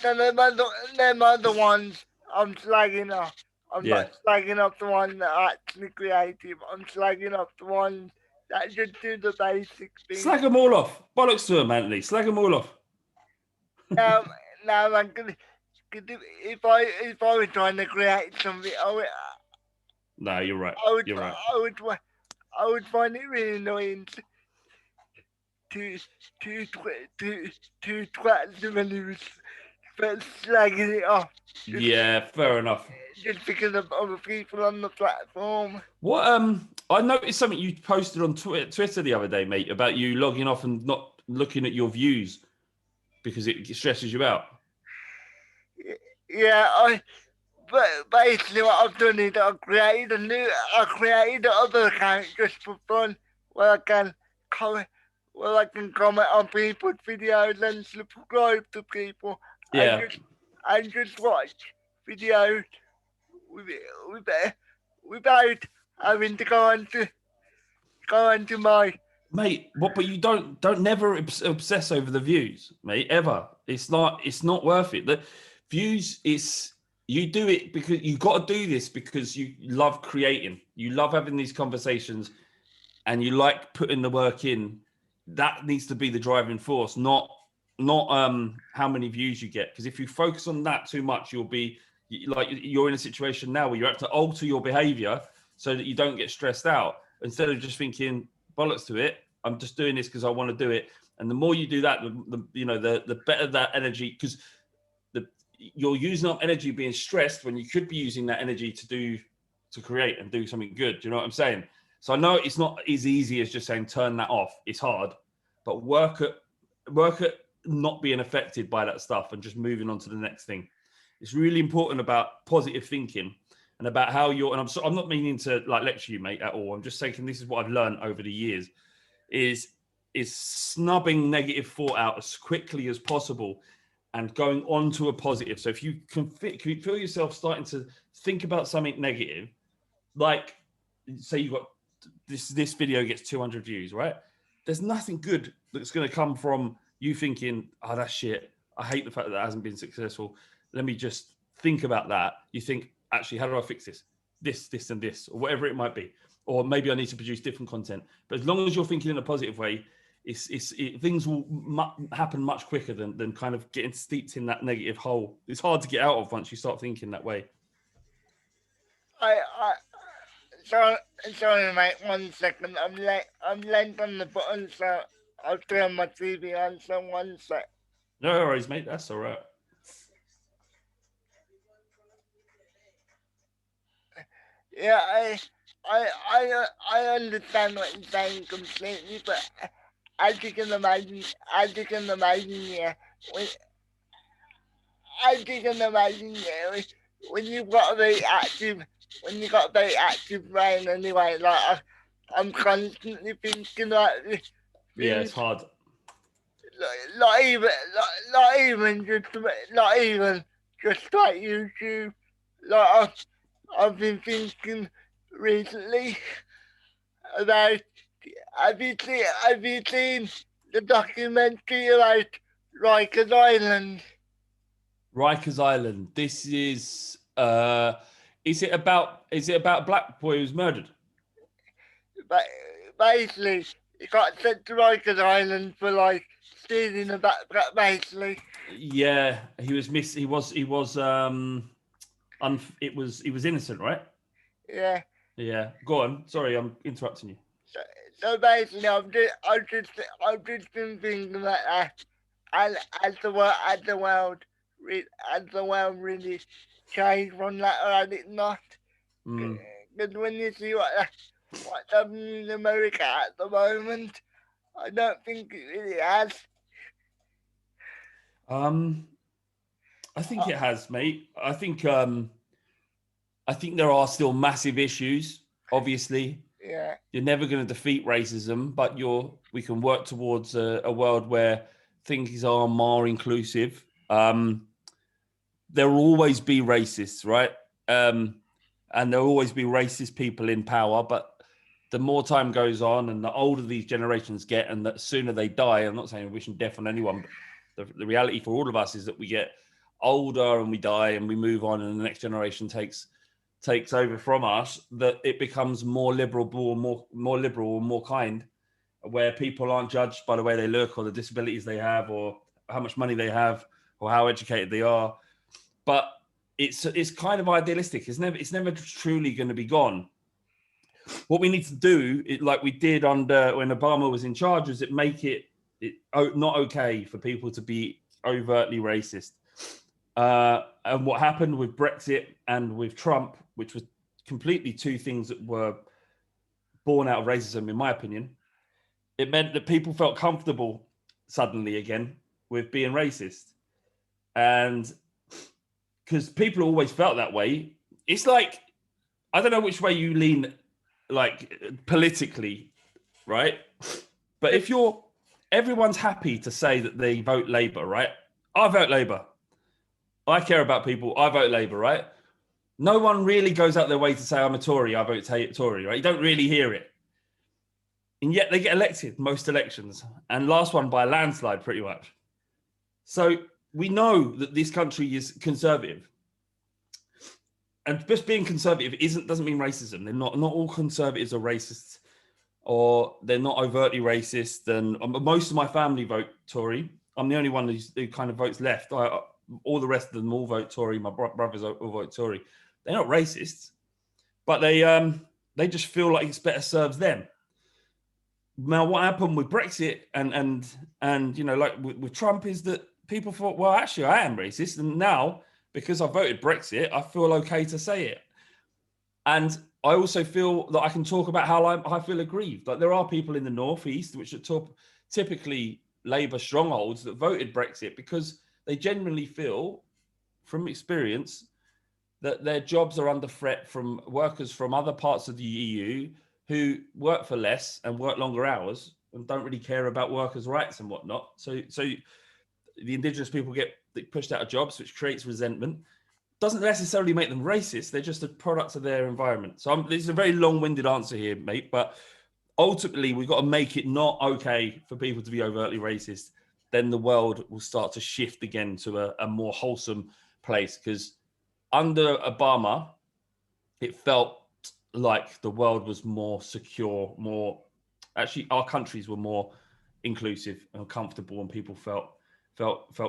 A: them are the ones I'm slagging off. I'm not slagging off the ones that are actually creative. I'm slagging off the ones that just do the basic things.
B: Slag them all off. Bollocks to them, Anthony. Slag them all off.
A: No, man. If I was trying to create something,
B: No, you're right. You're right.
A: I would find it really annoying to twat them and he was slagging it off.
B: Yeah, fair enough.
A: Just because of other people on the platform.
B: What I noticed something you posted on Twitter the other day, mate, about you logging off and not looking at your views because it stresses you out.
A: Yeah, but basically what I've done is I created another account just for fun where I can comment on people's videos and subscribe to people.
B: Yeah.
A: And just watch videos without having to go onto my.
B: Mate, but you don't never obsess over the views, mate, ever. It's not worth it. The views, you do it because you got to do this because you love creating. You love having these conversations and you like putting the work in. That needs to be the driving force, not how many views you get. Because if you focus on that too much, you're in a situation now where you have to alter your behavior so that you don't get stressed out instead of just thinking bollocks to it. I'm just doing this because I want to do it. And the more you do that, the better that energy, because you're using up energy being stressed when you could be using that energy to create and do something good. Do you know what I'm saying? So I know it's not as easy as just saying turn that off. It's hard, but work at not being affected by that stuff and just moving on to the next thing. It's really important about positive thinking and about how I'm not meaning to lecture you, mate, at all. I'm just saying this is what I've learned over the years is snubbing negative thought out as quickly as possible and going on to a positive. So if you can feel yourself starting to think about something negative, like say you got this video gets 200 views, right? There's nothing good that's going to come from you thinking, oh, that's shit. I hate the fact that hasn't been successful. Let me just think about that. You think, actually, how do I fix this? This, and this, or whatever it might be. Or maybe I need to produce different content. But as long as you're thinking in a positive way, things will happen much quicker than kind of getting steeped in that negative hole. It's hard to get out of once you start thinking that way.
A: I sorry, sorry, mate. 1 second. I'm late on the button, so I'll turn my TV on. So 1 sec.
B: No worries, mate. That's all right.
A: Yeah, I understand what you're saying completely, but as you can imagine, yeah, when, as you can imagine, yeah, when you've got a very active, when you've got a very active brain anyway, like I'm constantly thinking like
B: Yeah, it's
A: things,
B: hard.
A: not even, not even just, not even just like YouTube, like I've been thinking recently about have you seen the documentary about Rikers Island?
B: Rikers Island. This is it about a black boy who's murdered?
A: But basically, he got sent to Rikers Island for like stealing a backpack. Basically,
B: Yeah, he was he was he was innocent, right?
A: yeah.
B: Yeah. Go on. Sorry, I'm interrupting you.
A: So, so basically, I've just been thinking about that, and as the world really changed from that, or had it not?
B: Mm.
A: Because when you see what's happening in America at the moment, I don't think it really has.
B: I think it has, mate. I think there are still massive issues. Obviously,
A: Yeah,
B: you're never going to defeat racism, but we can work towards a world where things are more inclusive. There will always be racists, right? And there will always be racist people in power. But the more time goes on and the older these generations get and the sooner they die, I'm not saying wishing death on anyone, but the reality for all of us is that we get older and we die and we move on and the next generation takes over from us, that it becomes more liberal, more liberal, more kind, where people aren't judged by the way they look or the disabilities they have or how much money they have or how educated they are. But it's kind of idealistic. It's never truly going to be gone. What we need to do, like we did under when Obama was in charge, is make it not okay for people to be overtly racist. And what happened with Brexit and with Trump, which was completely two things that were born out of racism, in my opinion, it meant that people felt comfortable suddenly again with being racist. And because people always felt that way, it's like, I don't know which way you lean, like politically, right? But if everyone's happy to say that they vote Labour, right? I vote Labour. I care about people. I vote Labour, right? No one really goes out their way to say I'm a Tory. I vote Tory, right? You don't really hear it. And yet they get elected most elections, and last one by a landslide, pretty much. So we know that this country is conservative. And just being conservative doesn't mean racism. They're not all conservatives are racists, or they're not overtly racist. And most of my family vote Tory. I'm the only one who kind of votes left. All the rest of them all vote Tory. My brothers all vote Tory. They're not racists, but they just feel like it's better serves them. Now, what happened with Brexit and like with Trump is that people thought, well, actually, I am racist, and now because I voted Brexit, I feel okay to say it. And I also feel that I can talk about how I feel aggrieved. Like there are people in the northeast, which are typically Labour strongholds, that voted Brexit because they genuinely feel, from experience, that their jobs are under threat from workers from other parts of the EU who work for less and work longer hours and don't really care about workers' rights and whatnot. So the indigenous people get pushed out of jobs, which creates resentment. Doesn't necessarily make them racist. They're just a product of their environment. So this is a very long-winded answer here, mate. But ultimately, we've got to make it not okay for people to be overtly racist. then the world will start to shift again to a more wholesome place. Because under Obama, it felt like the world was more secure, more actually our countries were more inclusive and comfortable, and people felt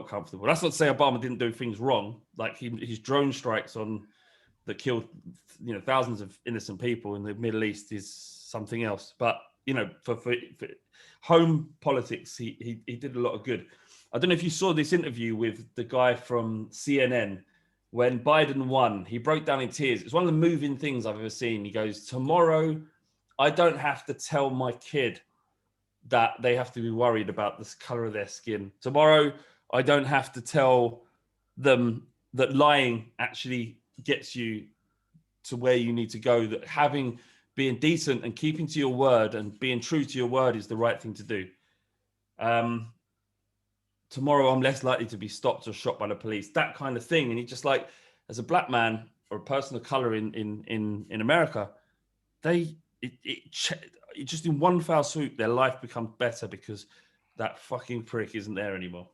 B: comfortable. That's not to say Obama didn't do things wrong, like his drone strikes on that killed thousands of innocent people in the Middle East is something else. But for home politics, he did a lot of good. I don't know if you saw this interview with the guy from CNN when Biden won. He broke down in tears. It's one of the moving things I've ever seen. He goes, "Tomorrow, I don't have to tell my kid that they have to be worried about the color of their skin. Tomorrow, I don't have to tell them that lying actually gets you to where you need to go, that being decent and keeping to your word and being true to your word is the right thing to do. Tomorrow I'm less likely to be stopped or shot by the police," that kind of thing. And he just like, as a black man or a person of color in America, just in one foul swoop, their life becomes better because that fucking prick isn't there anymore.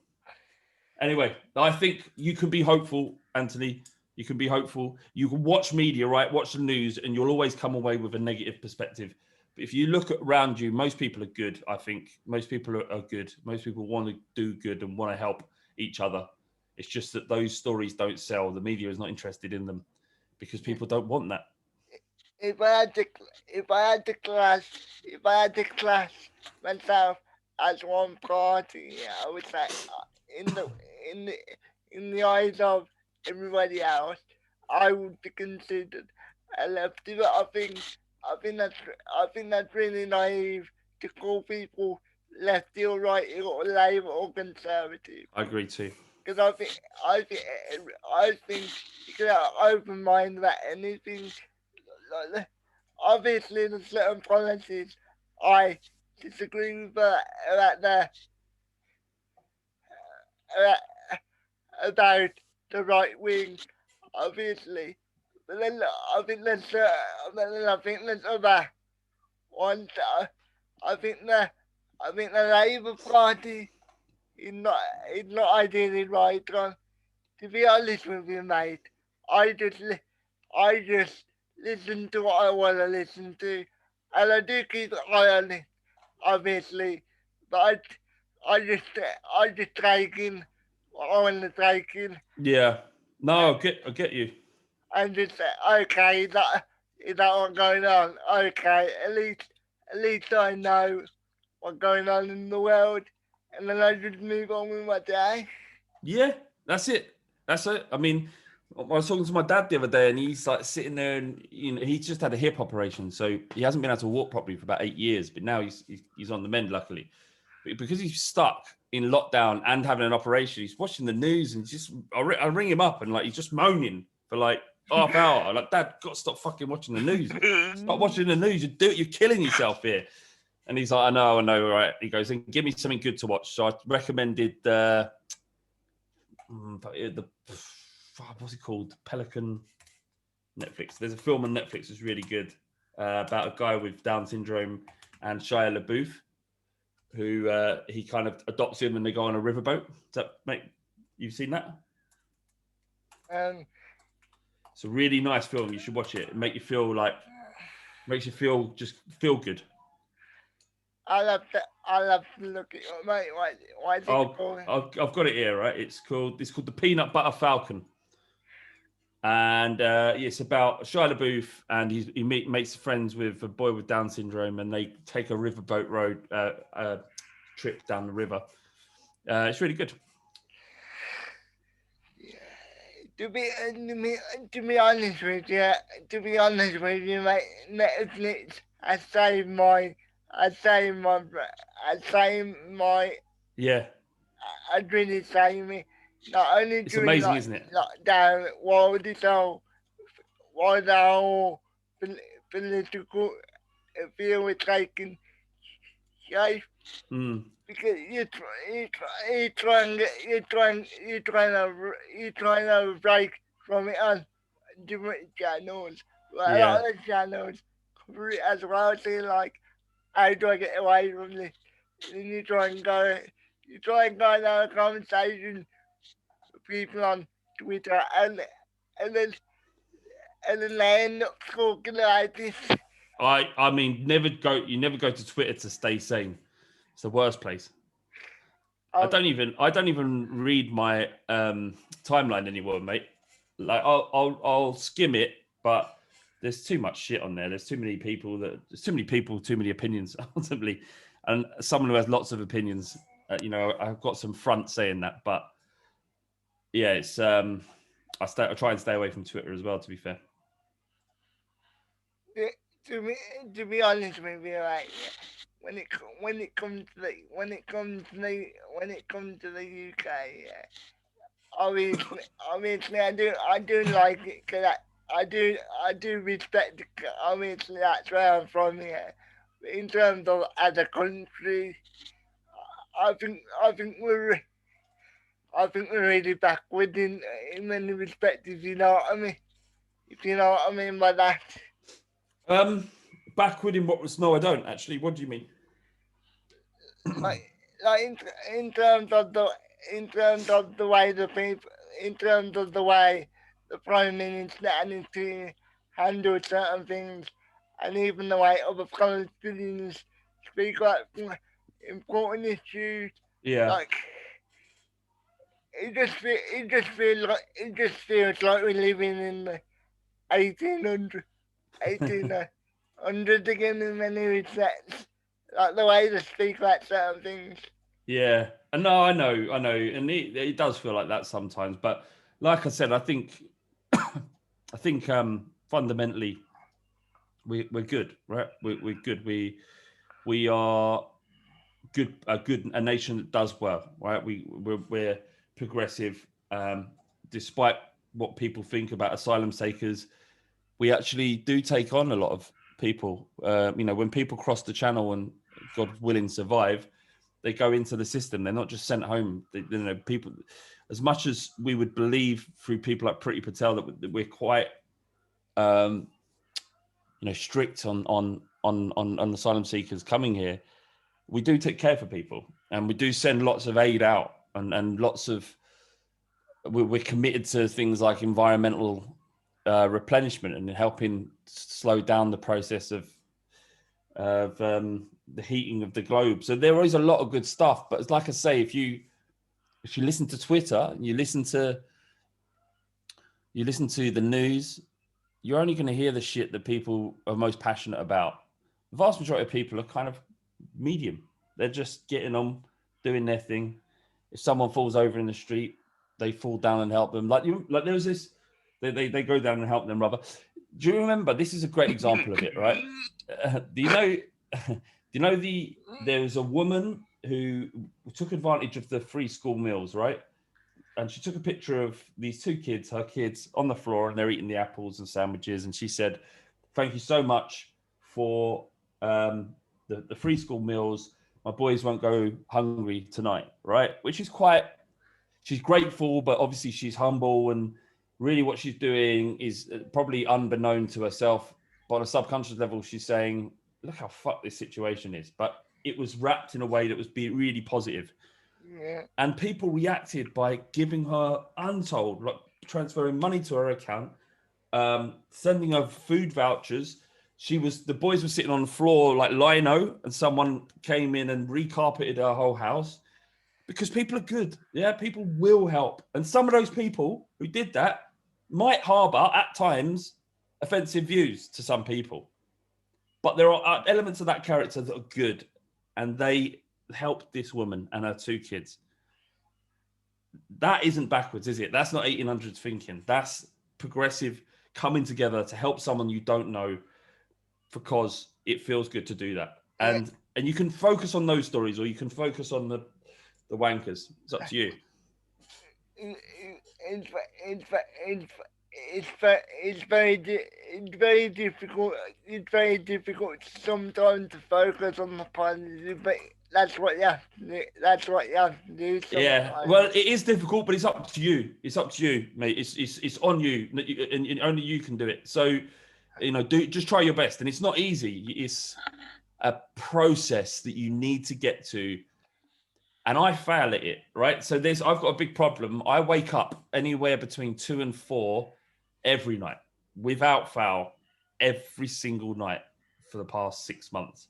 B: Anyway, I think you can be hopeful, Anthony. You can be hopeful. You can watch media, right? Watch the news, and you'll always come away with a negative perspective. But if you look around you, most people are good, I think. Most people are good. Most people want to do good and want to help each other. It's just that those stories don't sell. The media is not interested in them because people don't want that.
A: If I had to, if I had to class myself as one party, I would say in the in the in the eyes of everybody else, I would be considered a lefty. But I think that's really naive to call people lefty or righty or Labour or Conservative.
B: I agree too.
A: Because I think you can have an open mind about anything. Like, obviously, there's certain policies I disagree with about about, about the right wing, obviously. But then I think there's other ones. I think the I think the Labour Party is not ideally right on. To be honest with you, mate, I just I just listen to what I want to listen to, and I do keep an eye on it, obviously. But I just take in what I want to take in,
B: Yeah. No, I get you.
A: and just say, okay, is that what's going on? Okay, at least I know what's going on in the world, and then I just move on with my day.
B: Yeah, that's it. That's it. I mean, I was talking to my dad the other day, and he's like sitting there, and he's just had a hip operation, so he hasn't been able to walk properly for about 8 years. But now he's on the mend, luckily. But because he's stuck in lockdown and having an operation, he's watching the news, and I ring him up, and like he's just moaning for like half hour. Like, Dad, got to stop fucking watching the news. Stop watching the news. You're killing yourself here. And he's like, I know, right? He goes, and give me something good to watch. So I recommended what's it called? Pelican Netflix. There's a film on Netflix that's really good about a guy with Down syndrome and Shia LaBeouf, who he kind of adopts him and they go on a riverboat. You've seen that? It's a really nice film. You should watch it. Makes you feel good.
A: I'll have to look it up, mate. Why is it called?
B: I've got it here, right? It's called The Peanut Butter Falcon, and it's about Shia LaBeouf, and he makes friends with a boy with Down syndrome, and they take a riverboat road trip down the river. It's really good.
A: To be honest with you, mate, Netflix has saved my.
B: Yeah.
A: I'd really say me. Not only
B: it's
A: during
B: amazing, isn't it?
A: lockdown, while the whole political field was taking shape, because you're trying to break from it on different channels. But a lot of the channels cover it as well. So you're like, how do I get away from this? Then you try and go you try and go and have a conversation with people on Twitter, and then and then they end up talking like this.
B: I mean, you never go to Twitter to stay sane. It's the worst place. I
A: Um,
B: don't even read my timeline anymore, mate. Like I'll skim it, but there's too much shit on there. There's too many people, too many opinions ultimately, and someone who has lots of opinions. I've got some front saying that, but yeah, it's I try and stay away from Twitter as well. To be fair.
A: to me, to be honest with you, like when it comes to the UK, yeah, obviously I do like it because I do respect it. Obviously that's where I'm from. Yeah, but in terms of as a country, I think we're really backward in many respects. If you know what I mean. If you know what I mean by that.
B: Um, Backward in what was? No, I don't actually. What do you mean?
A: like like in terms of the way the people in terms of the way the prime minister and to handle certain things, and even the way other Palestinians speak about important issues.
B: Yeah.
A: Like it just feels like we're living in the 1800 1800 again in many respects. Like the way they speak about certain things.
B: Yeah, no, I know, and it does feel like that sometimes. But like I said, I think fundamentally we're good, right? We're good. We are good, a nation that does well, right? We're progressive, despite what people think about asylum takers. We actually do take on a lot of people. When people cross the channel and God willing survive, they go into the system. They're not just sent home. People, as much as we would believe through people like Priti Patel that we're quite, strict on asylum seekers coming here. We do take care for people, and we do send lots of aid out, and lots of. We're committed to things like environmental replenishment and helping slow down the process of the heating of the globe. So there is a lot of good stuff. But it's like I say, if you listen to Twitter, you listen to the news, you're only going to hear the shit that people are most passionate about. The vast majority of people are kind of medium. They're just getting on, doing their thing. If someone falls over in the street, they fall down and help them. Like there was this, they go down and help them. Rather, do you remember? This is a great example of it, right? Do you know? There was a woman who took advantage of the free school meals, right? And she took a picture of these two kids, her kids, on the floor, and they're eating the apples and sandwiches. And she said, "Thank you so much for the free school meals. My boys won't go hungry tonight," right? Which is she's grateful, but obviously she's humble. And really what she's doing is probably unbeknown to herself. But on a subconscious level, she's saying, look how fucked this situation is. But it was wrapped in a way that was really positive.
A: Yeah.
B: And people reacted by giving her untold, like transferring money to her account, sending her food vouchers. The boys were sitting on the floor like lino, and someone came in and recarpeted her whole house because people are good. Yeah, people will help. And some of those people who did that might harbor at times offensive views to some people. But there are elements of that character that are good, and they helped this woman and her two kids. That isn't backwards, is it? That's not 1800s thinking. That's progressive coming together to help someone you don't know because it feels good to do that.
A: Yeah.
B: And you can focus on those stories, or you can focus on the wankers. It's up to you.
A: It's it's very difficult. It's very difficult sometimes to focus on the positive, but that's what you have to do. That's what you have to do
B: Yeah,
A: sometimes.
B: well, it is difficult, but it's up to you. It's up to you, mate. It's on you, and only you can do it. So, just try your best, and it's not easy. It's a process that you need to get to and I fail at it, right? So I've got a big problem. I wake up anywhere between 2 and 4 every night, without fail, every single night for the past 6 months.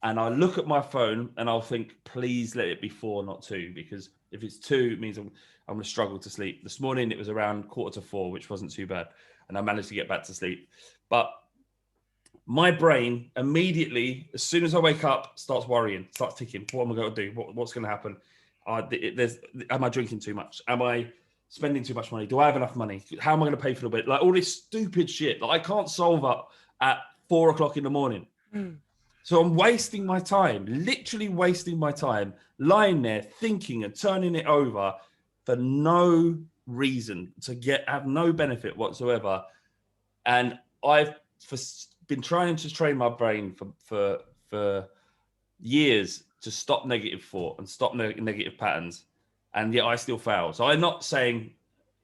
B: And I look at my phone and I'll think, please let it be 4, not 2, because if it's 2, it means I'm going to struggle to sleep. This morning it was around 3:45, which wasn't too bad, and I managed to get back to sleep. But my brain immediately, as soon as I wake up, starts worrying, starts ticking. What am I going to do? What's going to happen? Am I drinking too much? Am I spending too much money? Do I have enough money? How am I going to pay for the bed? Like all this stupid shit that I can't solve up at 4:00 in the morning. So I'm wasting my time, literally wasting my time, lying there thinking and turning it over for no reason, to have no benefit whatsoever. And I've been trying to train my brain for years to stop negative thought and stop negative patterns, and yet I still fail. So I'm not saying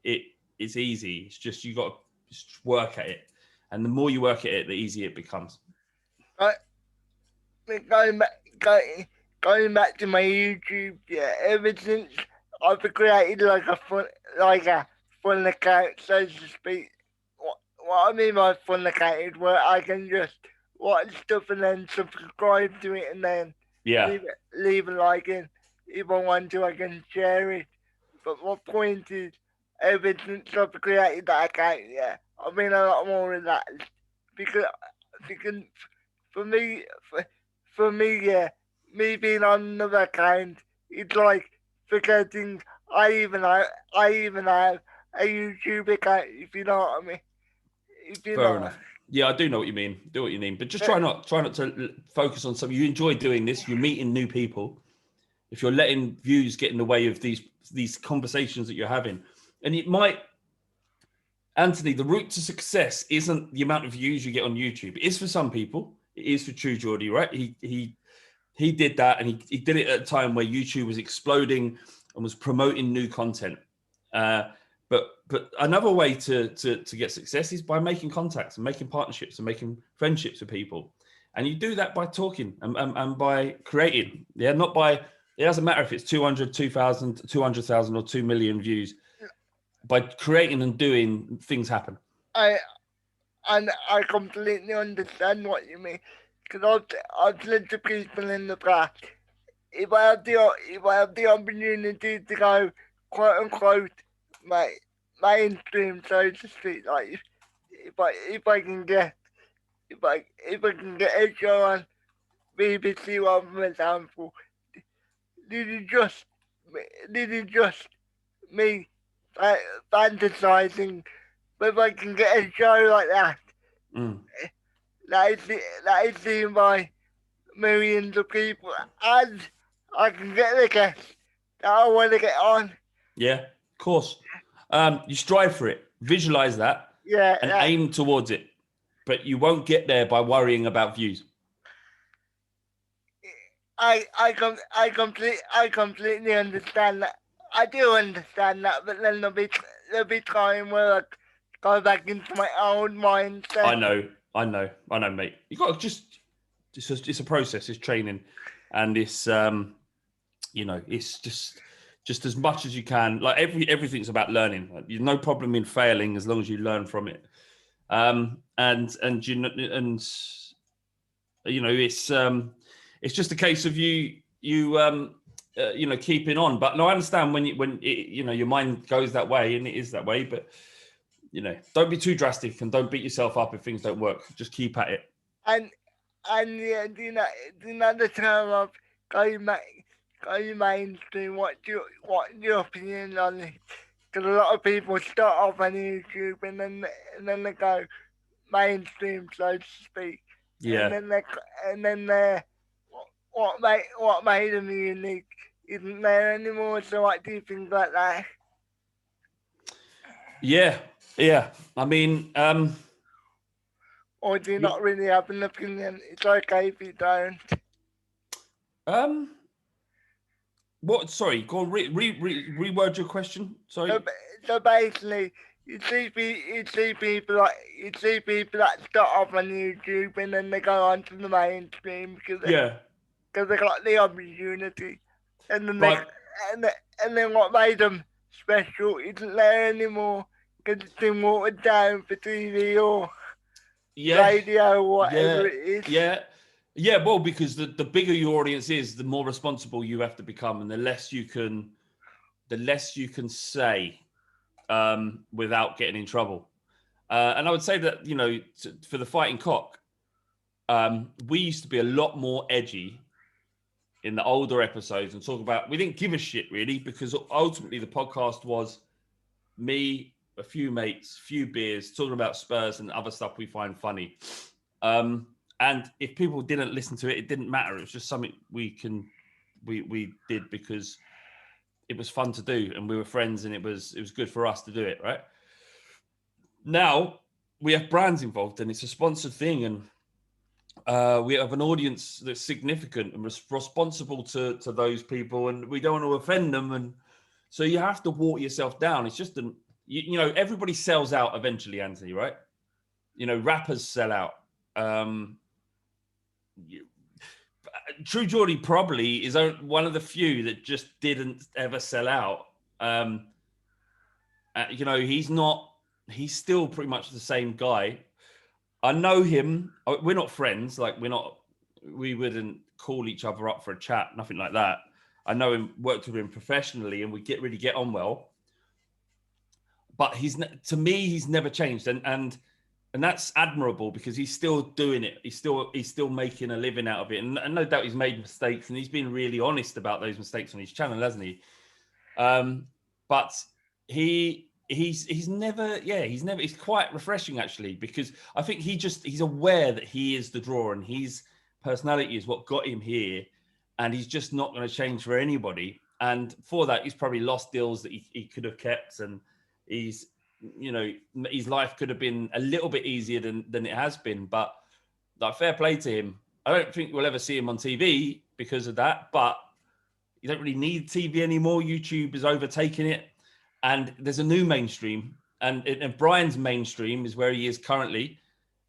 B: it's easy. It's just you got to just work at it, and the more you work at it, the easier it becomes.
A: Going back, going back to my YouTube, yeah, ever since I've created like a fun account, so to speak. What I mean by fun account is where I can just watch stuff and then subscribe to it and then
B: Yeah,
A: leave a like in. If I want to, I can share it. But my point is, ever since I've created that account, yeah, I've been a lot more relaxed because because for me, for me, yeah, me being on another account, it's like forgetting I even have a YouTube account. If you know what I mean. If you
B: fair
A: know.
B: enough. Yeah, I do know what you mean. Do what you mean, but just try not to focus on something. You enjoy doing this. You're meeting new people. If you're letting views get in the way of these conversations that you're having, and it might, Anthony, the route to success isn't the amount of views you get on YouTube. It is for some people. It is for True Geordie, right? He did that, and he did it at a time where YouTube was exploding and was promoting new content. But another way to get success is by making contacts and making partnerships and making friendships with people. And you do that by talking and by creating. Yeah, not by, it doesn't matter if it's 200, 2,000, 200,000 or 2 million views. By creating and doing, things happen.
A: I completely understand what you mean because I've said to people in the past, if I have the opportunity to go quote unquote mainstream, so to speak, like if I can get if I can get a show on BBC One, for example, this is just this is just me fantasizing. But if I can get a show like that, that is seen by millions of people, and I can get the guests that I want to get on.
B: Yeah, of course. You strive for it, visualize that,
A: Yeah,
B: and aim towards it. But you won't get there by worrying about views.
A: I completely understand that. I do understand that, but then there'll be time where I go back into my own mindset.
B: I know, mate. You got to just it's a process, it's training, and it's it's just as much as you can. Like everything's about learning. There's no problem in failing as long as you learn from it. And it's just a case of you keeping on. But no, I understand when your mind goes that way, and it is that way. But don't be too drastic and don't beat yourself up if things don't work. Just keep at it.
A: And yeah, do not the term of going mainstream. What's your opinion on it? Because a lot of people start off on YouTube and then they go mainstream, so to speak.
B: Yeah.
A: And then what made them unique isn't there anymore. So what do you think about that?
B: Yeah. I mean,
A: or do you not really have an opinion? It's okay if you don't.
B: What? Sorry, go on. Reword your question. Sorry.
A: So basically, you see people that start off on YouTube and then they go on to the mainstream because they got the opportunity. And the next,
B: But
A: and then what made them special isn't there anymore because it's been watered down for TV or
B: yeah,
A: radio or
B: yeah,
A: whatever it is.
B: yeah. Yeah, well, because the bigger your audience is, the more responsible you have to become, and the less you can say without getting in trouble. And I would say that for the fighting cock, we used to be a lot more edgy in the older episodes and talk about. We didn't give a shit really because ultimately the podcast was me, a few mates, few beers, talking about Spurs and other stuff we find funny. And if people didn't listen to it, it didn't matter. It was just something we did because it was fun to do and we were friends and it was good for us to do it, right? Now we have brands involved and it's a sponsored thing, and we have an audience that's significant and responsible to those people, and we don't want to offend them, and so you have to water yourself down. It's just everybody sells out eventually, Anthony, right? Rappers sell out. True Geordie probably is one of the few that just didn't ever sell out. He's still pretty much the same guy. I know him. We're not friends. Like we wouldn't call each other up for a chat, nothing like that. I know him, worked with him professionally, and we really get on well. But to me, he's never changed, and that's admirable because he's still doing it. He's still making a living out of it, and no doubt he's made mistakes, and he's been really honest about those mistakes on his channel, hasn't he? But he's never he's quite refreshing actually, because I think he's aware that he is the draw and his personality is what got him here, and he's just not going to change for anybody. And for that, he's probably lost deals that he could have kept, and he's his life could have been a little bit easier than it has been. But like, fair play to him. I don't think we'll ever see him on TV because of that, but you don't really need TV anymore. YouTube is overtaking it, and there's a new mainstream, and Brian's mainstream is where he is currently,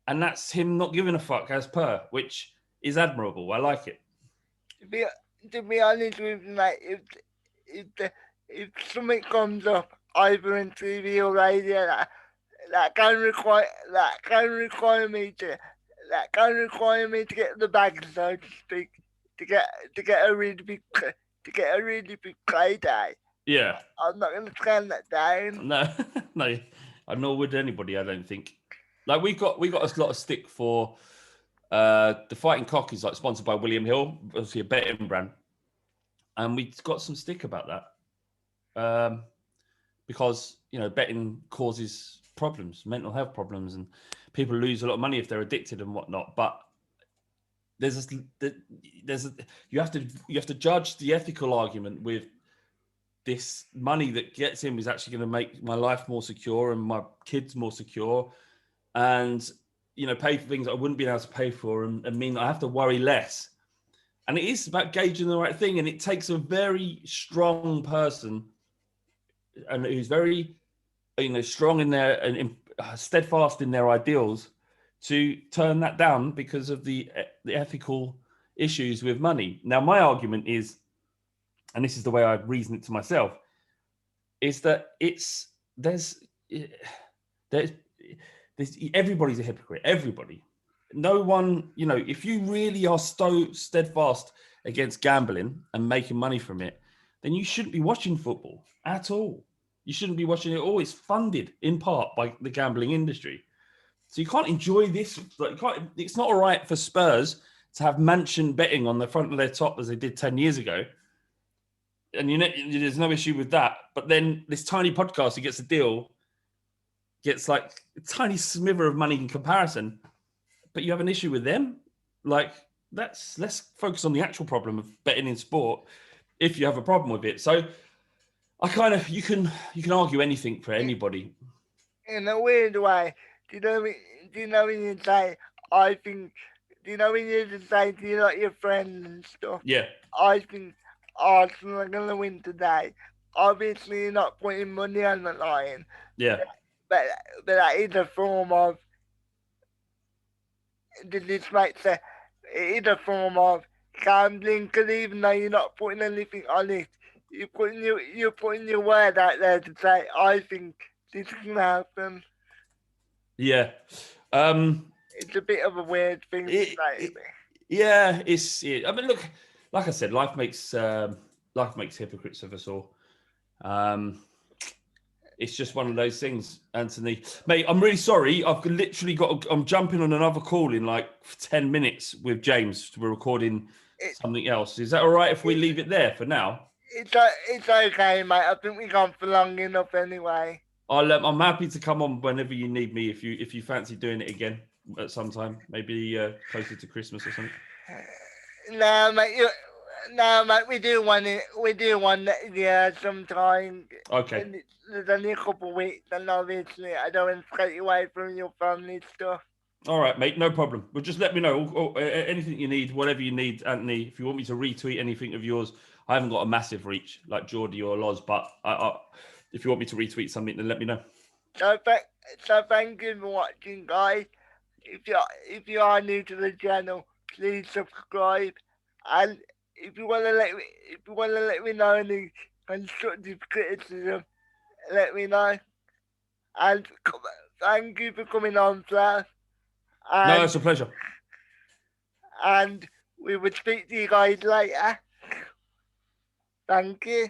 B: and that's him not giving a fuck as per, which is admirable. I like it.
A: To be honest with you, mate, if something comes up either in TV or radio that can require me to get the bag, so to speak, to get a really big payday.
B: Yeah,
A: I'm not going to turn that down.
B: no, no, nor would anybody. I don't think. Like we got a lot of stick for the Fighting Cock is like sponsored by William Hill, obviously a betting brand, and we got some stick about that because betting causes problems, mental health problems, and people lose a lot of money if they're addicted and whatnot. But you have to judge the ethical argument with this money that gets him is actually going to make my life more secure and my kids more secure, and pay for things I wouldn't be able to pay for, and mean I have to worry less. And it is about gauging the right thing, and it takes a very strong person and who's very strong in their and steadfast in their ideals to turn that down because of the ethical issues with money. Now, my argument is, and this is the way I reason it to myself, is that there's everybody's a hypocrite. Everybody. No one, if you really are so steadfast against gambling and making money from it, then you shouldn't be watching football at all. You shouldn't be watching it at all. It's funded in part by the gambling industry. So you can't enjoy this. It's not all right for Spurs to have mansion betting on the front of their top as they did 10 years ago. And there's no issue with that. But then this tiny podcast who gets a deal gets like a tiny sliver of money in comparison, but you have an issue with them. Like, let's focus on the actual problem of betting in sport if you have a problem with it. So you can argue anything for anybody.
A: In a weird way, do you know when you say, I think, do you know when you just say to your friends and stuff?
B: Yeah.
A: I think Arsenal are going to win today. Obviously, you're not putting money on the line.
B: Yeah.
A: But that is a form of, this makes it is a form of gambling, because even though you're not putting anything on it, you're putting your word out there to say, I think this can happen.
B: Yeah.
A: It's a bit of a weird thing to say.
B: Yeah, I mean, look, like I said, life makes hypocrites of us all. It's just one of those things, Anthony. Mate, I'm really sorry. I've literally I'm jumping on another call in like 10 minutes with James. We're recording something else. Is that all right if we leave it there for now?
A: It's okay, mate. I think we've gone for long enough anyway.
B: I'm happy to come on whenever you need me. If you fancy doing it again at some time, maybe closer to Christmas or something.
A: No, mate. We do one. Sometime.
B: Okay.
A: And there's only a couple of weeks, and obviously I don't want to take you away from your family stuff.
B: All right, mate. No problem. But just let me know anything you need, whatever you need, Anthony. If you want me to retweet anything of yours, I haven't got a massive reach like Geordie or Loz, but if you want me to retweet something, then let me know.
A: So thank you for watching, guys. If you are new to the channel, please subscribe. And if you wanna let me know any constructive criticism, let me know. And thank you for coming on, Flav.
B: No, it's a pleasure.
A: And we will speak to you guys later. Thank you.